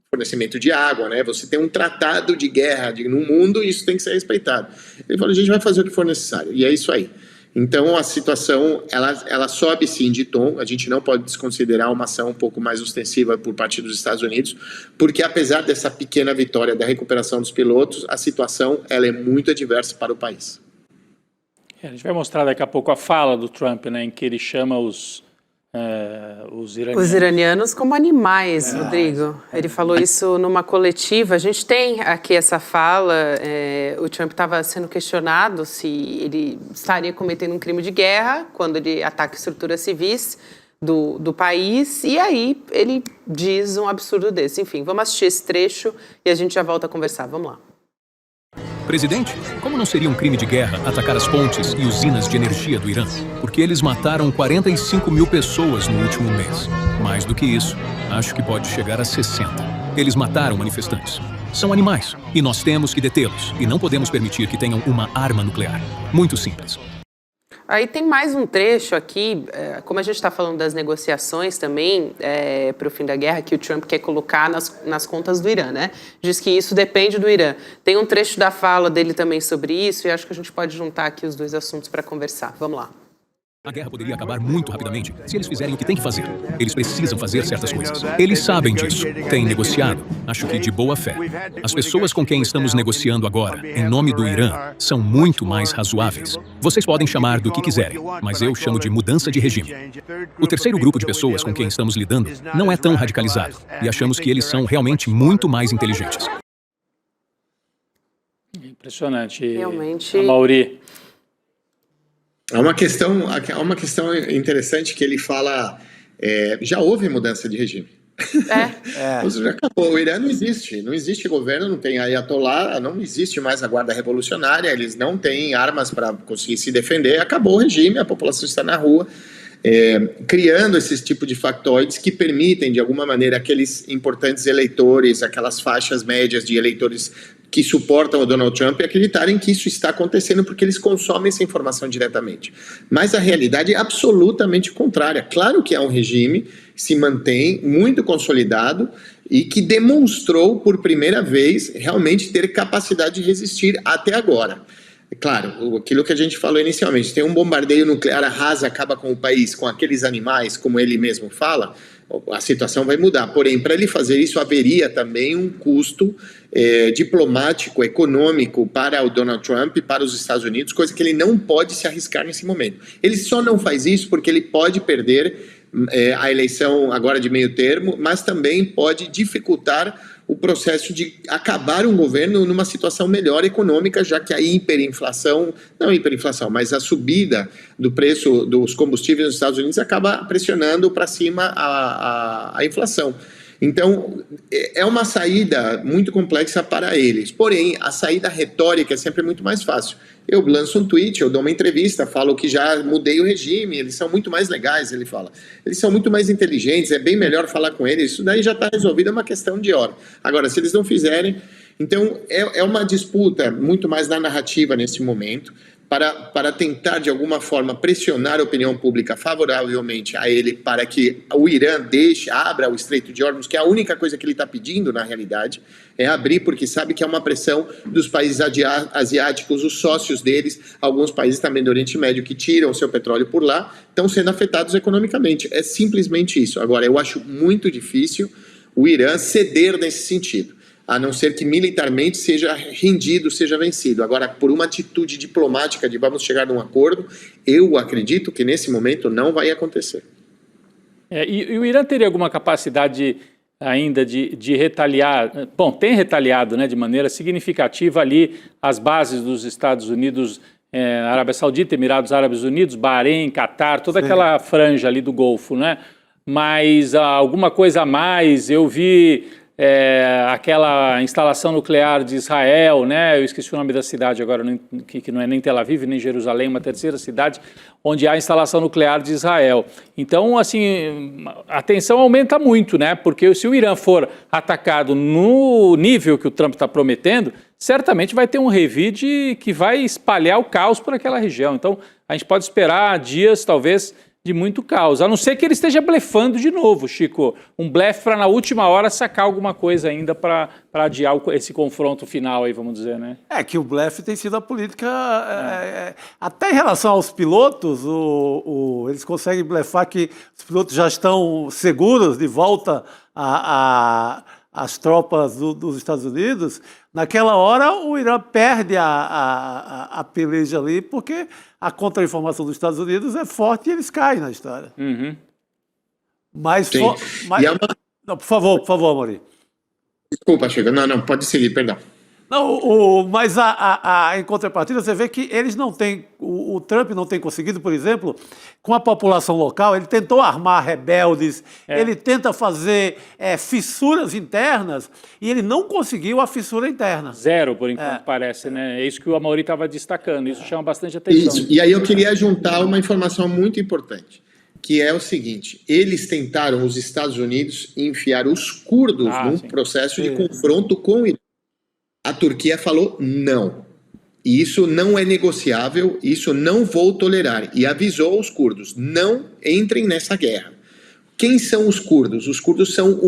fornecimento de água, né? Você tem um tratado de guerra no mundo e isso tem que ser respeitado. Ele falou, a gente vai fazer o que for necessário, e é isso aí. Então, a situação, ela sobe sim de tom, a gente não pode desconsiderar uma ação um pouco mais ostensiva por parte dos Estados Unidos, porque apesar dessa pequena vitória da recuperação dos pilotos, a situação ela é muito adversa para o país. A gente vai mostrar daqui a pouco a fala do Trump, né, em que ele chama os iranianos como animais, Rodrigo. Ele falou isso numa coletiva. A gente tem aqui essa fala. O Trump estava sendo questionado se ele estaria cometendo um crime de guerra quando ele ataca estruturas civis do país. E aí ele diz um absurdo desse. Enfim, vamos assistir esse trecho e a gente já volta a conversar. Vamos lá. Presidente, como não seria um crime de guerra atacar as pontes e usinas de energia do Irã? Porque eles mataram 45 mil pessoas no último mês. Mais do que isso, acho que pode chegar a 60. Eles mataram manifestantes. São animais, e nós temos que detê-los. E não podemos permitir que tenham uma arma nuclear. Muito simples. Aí tem mais um trecho aqui, como a gente está falando das negociações também para o fim da guerra, que o Trump quer colocar nas contas do Irã, né? Diz que isso depende do Irã. Tem um trecho da fala dele também sobre isso e acho que a gente pode juntar aqui os dois assuntos para conversar. Vamos lá. A guerra poderia acabar muito rapidamente se eles fizerem o que têm que fazer. Eles precisam fazer certas coisas. Eles sabem disso. Têm negociado. Acho que de boa fé. As pessoas com quem estamos negociando agora, em nome do Irã, são muito mais razoáveis. Vocês podem chamar do que quiserem, mas eu chamo de mudança de regime. O terceiro grupo de pessoas com quem estamos lidando não é tão radicalizado e achamos que eles são realmente muito mais inteligentes. Impressionante. Realmente. Amaury. Há uma questão interessante que ele fala, já houve mudança de regime. Já acabou. O Irã não existe governo, não tem ayatollah, não existe mais a guarda revolucionária, eles não têm armas para conseguir se defender, acabou o regime, a população está na rua, criando esses tipos de factoides que permitem, de alguma maneira, aqueles importantes eleitores, aquelas faixas médias de eleitores que suportam o Donald Trump e acreditarem que isso está acontecendo porque eles consomem essa informação diretamente. Mas a realidade é absolutamente contrária. Claro que é um regime que se mantém muito consolidado e que demonstrou por primeira vez realmente ter capacidade de resistir até agora. Claro, aquilo que a gente falou inicialmente, tem um bombardeio nuclear arrasa, acaba com o país, com aqueles animais, como ele mesmo fala, a situação vai mudar. Porém, para ele fazer isso, haveria também um custo diplomático, econômico para o Donald Trump e para os Estados Unidos, coisa que ele não pode se arriscar nesse momento. Ele só não faz isso porque ele pode perder a eleição agora de meio termo, mas também pode dificultar o processo de acabar um governo numa situação melhor econômica, já que a mas a subida do preço dos combustíveis nos Estados Unidos acaba pressionando para cima a inflação. Então, é uma saída muito complexa para eles. Porém, a saída retórica é sempre muito mais fácil. Eu lanço um tweet, eu dou uma entrevista, falo que já mudei o regime, eles são muito mais legais, ele fala. Eles são muito mais inteligentes, é bem melhor falar com eles. Isso daí já está resolvido, é uma questão de hora. Agora, se eles não fizerem... Então, é uma disputa muito mais na narrativa nesse momento, para tentar, de alguma forma, pressionar a opinião pública favoravelmente a ele, para que o Irã abra o Estreito de Hormuz, que é a única coisa que ele está pedindo, na realidade, é abrir, porque sabe que é uma pressão dos países asiáticos, os sócios deles, alguns países também do Oriente Médio, que tiram o seu petróleo por lá, estão sendo afetados economicamente. É simplesmente isso. Agora, eu acho muito difícil o Irã ceder nesse sentido, a não ser que militarmente seja rendido, seja vencido. Agora, por uma atitude diplomática de vamos chegar num acordo, eu acredito que nesse momento não vai acontecer. E o Irã teria alguma capacidade ainda de retaliar? Bom, tem retaliado, né, de maneira significativa ali as bases dos Estados Unidos, Arábia Saudita, Emirados Árabes Unidos, Bahrein, Catar, toda aquela franja ali do Golfo, né? Mas alguma coisa a mais, eu vi... aquela instalação nuclear de Israel, né? Eu esqueci o nome da cidade agora, que não é nem Tel Aviv, nem Jerusalém, uma terceira cidade onde há a instalação nuclear de Israel. Então, assim, a tensão aumenta muito, né? Porque se o Irã for atacado no nível que o Trump está prometendo, certamente vai ter um revide que vai espalhar o caos por aquela região. Então, a gente pode esperar dias, talvez, de muito caos, a não ser que ele esteja blefando de novo, Chico. Um blefe para na última hora sacar alguma coisa ainda para adiar esse confronto final aí, vamos dizer, né? É que o blefe tem sido a política... até em relação aos pilotos, eles conseguem blefar que os pilotos já estão seguros de volta às tropas dos Estados Unidos. Naquela hora, o Irã perde a peleja ali, porque a contra-informação dos Estados Unidos é forte e eles caem na história. Uhum. Mas não, por favor, Amaury. Desculpa, Chico. Não, pode seguir, perdão. Não, mas em contrapartida, você vê que eles não têm, o Trump não tem conseguido, por exemplo, com a população local, ele tentou armar rebeldes, ele tenta fazer fissuras internas, e ele não conseguiu a fissura interna. Zero, por enquanto, parece, né? É isso que o Amaury estava destacando, isso chama bastante atenção. Isso. E aí eu queria juntar uma informação muito importante, que é o seguinte: eles tentaram, os Estados Unidos, enfiar os curdos num processo de confronto com o Irã. A Turquia falou não. Isso não é negociável, isso não vou tolerar. E avisou os curdos, não entrem nessa guerra. Quem são os curdos? Os curdos são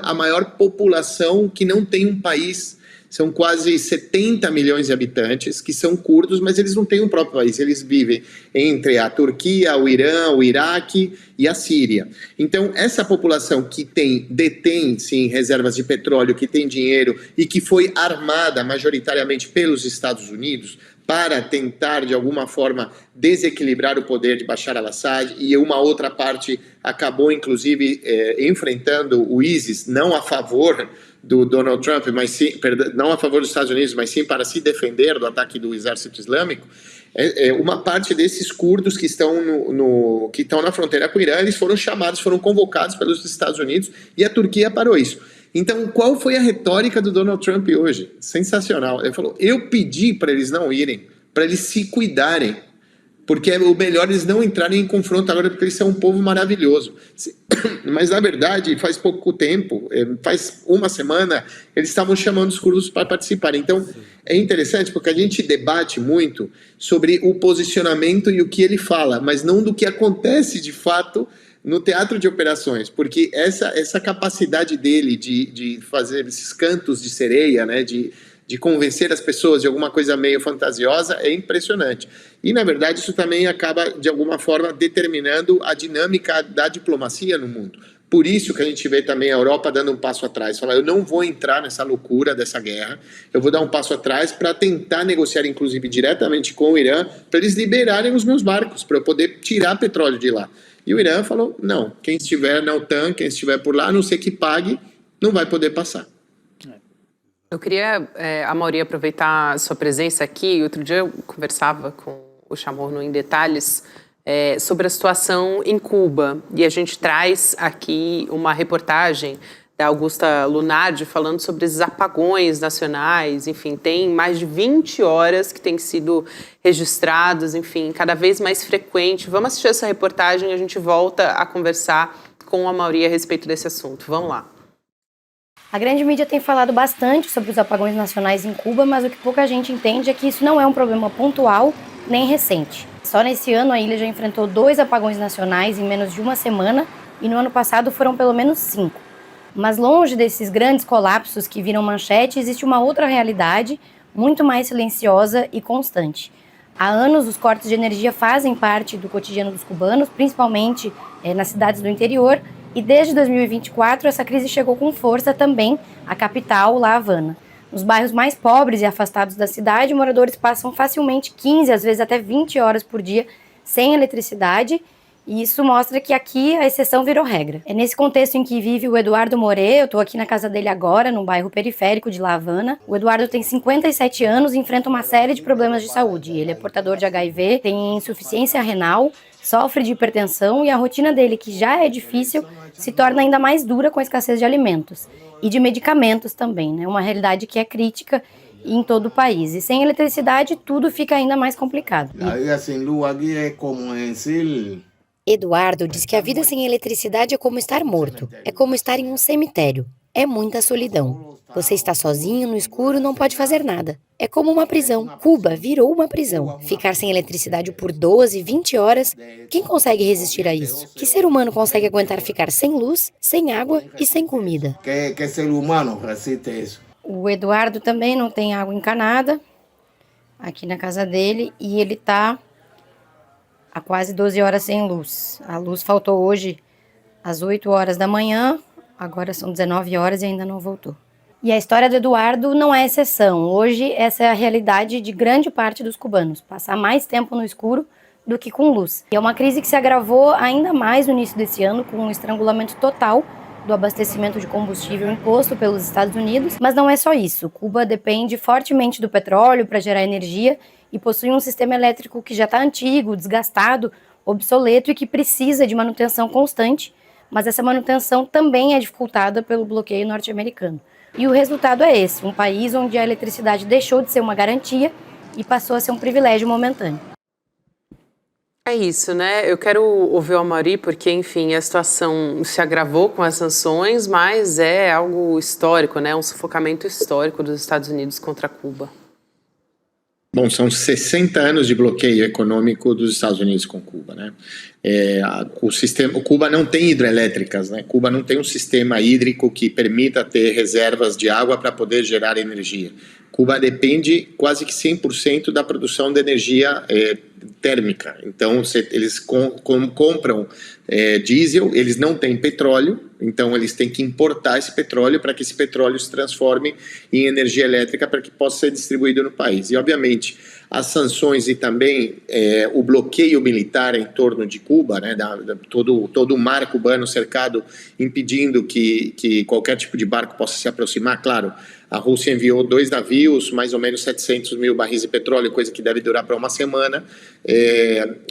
a maior população que não tem um país São quase 70 milhões de habitantes que são curdos, mas eles não têm um próprio país, eles vivem entre a Turquia, o Irã, o Iraque e a Síria. Então, essa população que detém, sim, reservas de petróleo, que tem dinheiro e que foi armada majoritariamente pelos Estados Unidos para tentar, de alguma forma, desequilibrar o poder de Bashar al-Assad, e uma outra parte acabou, inclusive, enfrentando o ISIS, não a favor do Donald Trump, mas sim, não a favor dos Estados Unidos, mas sim para se defender do ataque do exército islâmico. Uma parte desses curdos que estão que estão na fronteira com o Irã, eles foram chamados, foram convocados pelos Estados Unidos, e a Turquia parou isso. Então, qual foi a retórica do Donald Trump hoje? Sensacional. Ele falou, eu pedi para eles não irem, para eles se cuidarem, porque é o melhor eles não entrarem em confronto agora, porque eles são um povo maravilhoso. Mas, na verdade, faz pouco tempo, faz uma semana, eles estavam chamando os curdos para participarem. Então, é interessante porque a gente debate muito sobre o posicionamento e o que ele fala, mas não do que acontece de fato no teatro de operações, porque essa capacidade dele de fazer esses cantos de sereia, né, de convencer as pessoas de alguma coisa meio fantasiosa, é impressionante. E, na verdade, isso também acaba, de alguma forma, determinando a dinâmica da diplomacia no mundo. Por isso que a gente vê também a Europa dando um passo atrás, falar, eu não vou entrar nessa loucura dessa guerra, eu vou dar um passo atrás para tentar negociar, inclusive, diretamente com o Irã, para eles liberarem os meus barcos, para eu poder tirar petróleo de lá. E o Irã falou, não, quem estiver na OTAN, quem estiver por lá, a não ser que pague, não vai poder passar. Eu queria, Amaury, aproveitar a sua presença aqui. Outro dia eu conversava com o Chamorro em detalhes sobre a situação em Cuba. E a gente traz aqui uma reportagem da Augusta Lunardi falando sobre esses apagões nacionais. Enfim, tem mais de 20 horas que têm sido registrados, enfim, cada vez mais frequente. Vamos assistir essa reportagem e a gente volta a conversar com a Amaury a respeito desse assunto. Vamos lá. A grande mídia tem falado bastante sobre os apagões nacionais em Cuba, mas o que pouca gente entende é que isso não é um problema pontual nem recente. Só nesse ano a ilha já enfrentou 2 apagões nacionais em menos de uma semana e no ano passado foram pelo menos 5. Mas longe desses grandes colapsos que viram manchete, existe uma outra realidade muito mais silenciosa e constante. Há anos os cortes de energia fazem parte do cotidiano dos cubanos, principalmente nas cidades do interior, e desde 2024 essa crise chegou com força também à capital, La Havana. Nos bairros mais pobres e afastados da cidade, moradores passam facilmente 15, às vezes até 20 horas por dia sem eletricidade, e isso mostra que aqui a exceção virou regra. É nesse contexto em que vive o Eduardo Moré. Eu estou aqui na casa dele agora, num bairro periférico de La Havana. O Eduardo tem 57 anos e enfrenta uma série de problemas de saúde. Ele é portador de HIV, tem insuficiência renal, sofre de hipertensão e a rotina dele, que já é difícil, se torna ainda mais dura com a escassez de alimentos e de medicamentos também, né? Uma realidade que é crítica em todo o país. E sem eletricidade, tudo fica ainda mais complicado. A vida sem luz aqui é como Eduardo diz que a vida sem eletricidade é como estar morto. É como estar em um cemitério. É muita solidão. Você está sozinho no escuro, não pode fazer nada. É como uma prisão. Cuba virou uma prisão. Ficar sem eletricidade por 12, 20 horas, quem consegue resistir a isso? Que ser humano consegue aguentar ficar sem luz, sem água e sem comida? Que ser humano resiste isso? O Eduardo também não tem água encanada aqui na casa dele e ele está há quase 12 horas sem luz. A luz faltou hoje às 8 horas da manhã, agora são 19 horas e ainda não voltou. E a história do Eduardo não é exceção. Hoje essa é a realidade de grande parte dos cubanos, passar mais tempo no escuro do que com luz. E é uma crise que se agravou ainda mais no início desse ano, com um estrangulamento total do abastecimento de combustível imposto pelos Estados Unidos. Mas não é só isso. Cuba depende fortemente do petróleo para gerar energia e possui um sistema elétrico que já está antigo, desgastado, obsoleto e que precisa de manutenção constante, mas essa manutenção também é dificultada pelo bloqueio norte-americano. E o resultado é esse, um país onde a eletricidade deixou de ser uma garantia e passou a ser um privilégio momentâneo. É isso, né? Eu quero ouvir o Amaury porque, enfim, a situação se agravou com as sanções, mas é algo histórico, né? Um sufocamento histórico dos Estados Unidos contra Cuba. Bom, são 60 anos de bloqueio econômico dos Estados Unidos com Cuba, né? Cuba não tem hidrelétricas, né? Cuba não tem um sistema hídrico que permita ter reservas de água para poder gerar energia. Cuba depende quase que 100% da produção de energia térmica. Então, eles compram diesel, eles não têm petróleo, então eles têm que importar esse petróleo para que esse petróleo se transforme em energia elétrica para que possa ser distribuído no país. E, obviamente, as sanções e também o bloqueio militar em torno de Cuba, né, todo o mar cubano cercado, impedindo que qualquer tipo de barco possa se aproximar. Claro, a Rússia enviou 2 navios, mais ou menos 700 mil barris de petróleo, coisa que deve durar para uma semana.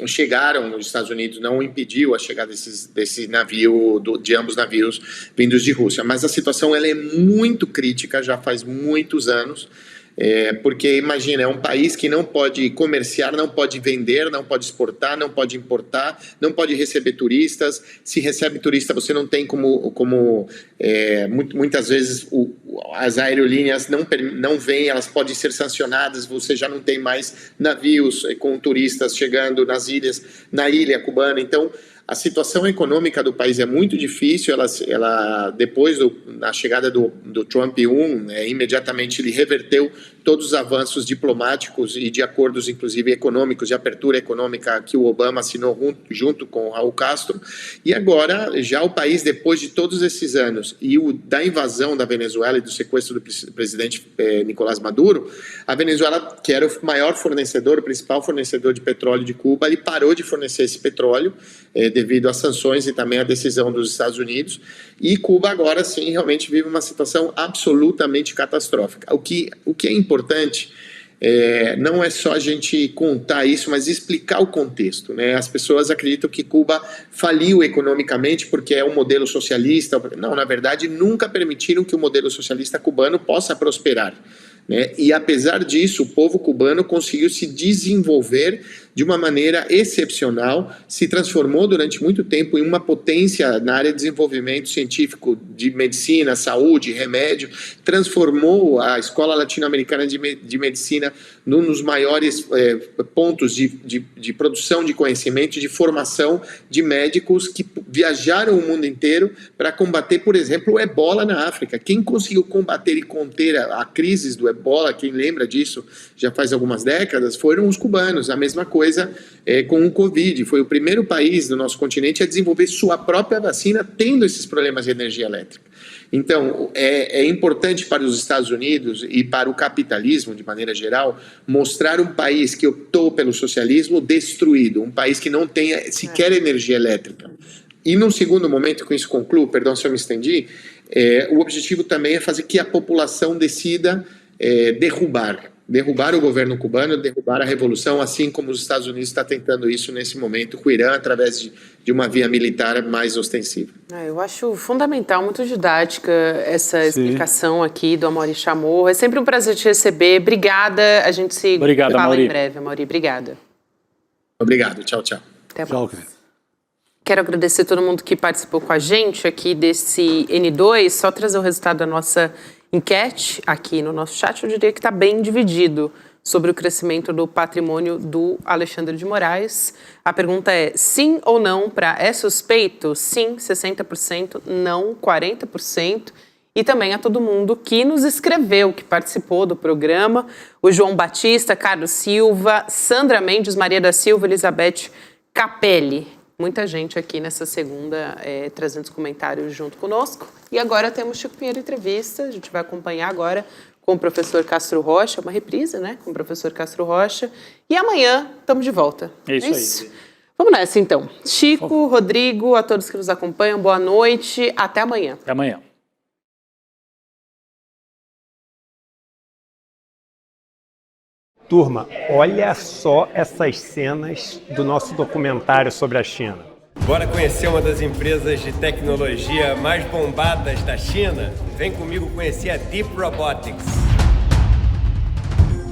Chegaram nos Estados Unidos, não impediu a chegada desse navio, de ambos navios vindos de Rússia. Mas a situação ela é muito crítica, já faz muitos anos. Porque imagina, é um país que não pode comerciar, não pode vender, não pode exportar, não pode importar, não pode receber turistas. Se recebe turista, você não tem muitas vezes as aerolíneas não vêm, elas podem ser sancionadas, você já não tem mais navios com turistas chegando na ilha cubana. Então, a situação econômica do país é muito difícil. Ela depois da chegada do Trump 1, imediatamente ele reverteu todos os avanços diplomáticos e de acordos, inclusive econômicos, de abertura econômica que o Obama assinou junto com o Raul Castro. E agora, já o país, depois de todos esses anos e da invasão da Venezuela e do sequestro do presidente Nicolás Maduro, a Venezuela, que era o maior fornecedor, o principal fornecedor de petróleo de Cuba, ele parou de fornecer esse petróleo devido às sanções e também à decisão dos Estados Unidos. E Cuba agora sim realmente vive uma situação absolutamente catastrófica. O que é importante não é só a gente contar isso, mas explicar o contexto, né? As pessoas acreditam que Cuba faliu economicamente porque é um modelo socialista. Não, na verdade, nunca permitiram que o modelo socialista cubano possa prosperar, né? E apesar disso, o povo cubano conseguiu se desenvolver de uma maneira excepcional, se transformou durante muito tempo em uma potência na área de desenvolvimento científico de medicina, saúde, remédio, transformou a Escola Latino-Americana de Medicina num dos maiores pontos de produção de conhecimento, de formação de médicos que viajaram o mundo inteiro para combater, por exemplo, o ebola na África. Quem conseguiu combater e conter a crise do ebola, quem lembra disso já faz algumas décadas, foram os cubanos. A mesma coisa com o Covid. Foi o primeiro país do nosso continente a desenvolver sua própria vacina, tendo esses problemas de energia elétrica. Então, é importante para os Estados Unidos e para o capitalismo, de maneira geral, mostrar um país que optou pelo socialismo destruído, um país que não tenha sequer energia elétrica. E num segundo momento, com isso concluo, perdão se eu me estendi, o objetivo também é fazer que a população decida derrubar o governo cubano, derrubar a revolução, assim como os Estados Unidos está tentando isso nesse momento com o Irã, através de uma via militar mais ostensiva. Eu acho fundamental, muito didática essa explicação aqui do Amaury Chamorro. É sempre um prazer te receber. Obrigada. A gente se fala Amaury. Em breve, Amaury. Obrigada. Obrigado. Tchau, tchau. Até mais. Quero agradecer a todo mundo que participou com a gente aqui desse N2. Só trazer o resultado da nossa enquete aqui no nosso chat, eu diria que está bem dividido sobre o crescimento do patrimônio do Alexandre de Moraes. A pergunta é sim ou não para é suspeito? Sim, 60%, não, 40%. E também a todo mundo que nos escreveu, que participou do programa. O João Batista, Carlos Silva, Sandra Mendes, Maria da Silva, Elizabeth Capelli. Muita gente aqui nessa segunda trazendo os comentários junto conosco. E agora temos Chico Pinheiro Entrevista. A gente vai acompanhar agora com o professor Castro Rocha, uma reprise, né? Com o professor Castro Rocha. E amanhã estamos de volta. É isso aí. Vamos nessa, então. Chico, Rodrigo, a todos que nos acompanham, boa noite. Até amanhã. Até amanhã. Turma, olha só essas cenas do nosso documentário sobre a China. Bora conhecer uma das empresas de tecnologia mais bombadas da China? Vem comigo conhecer a Deep Robotics.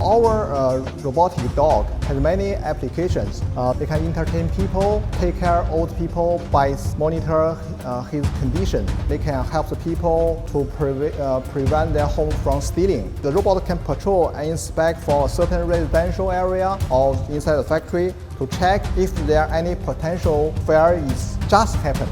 Our robotic dog has many applications. They can entertain people, take care of old people by monitor his condition. They can help the people to prevent their home from stealing. The robot can patrol and inspect for a certain residential area or inside the factory to check if there are any potential fire is just happened.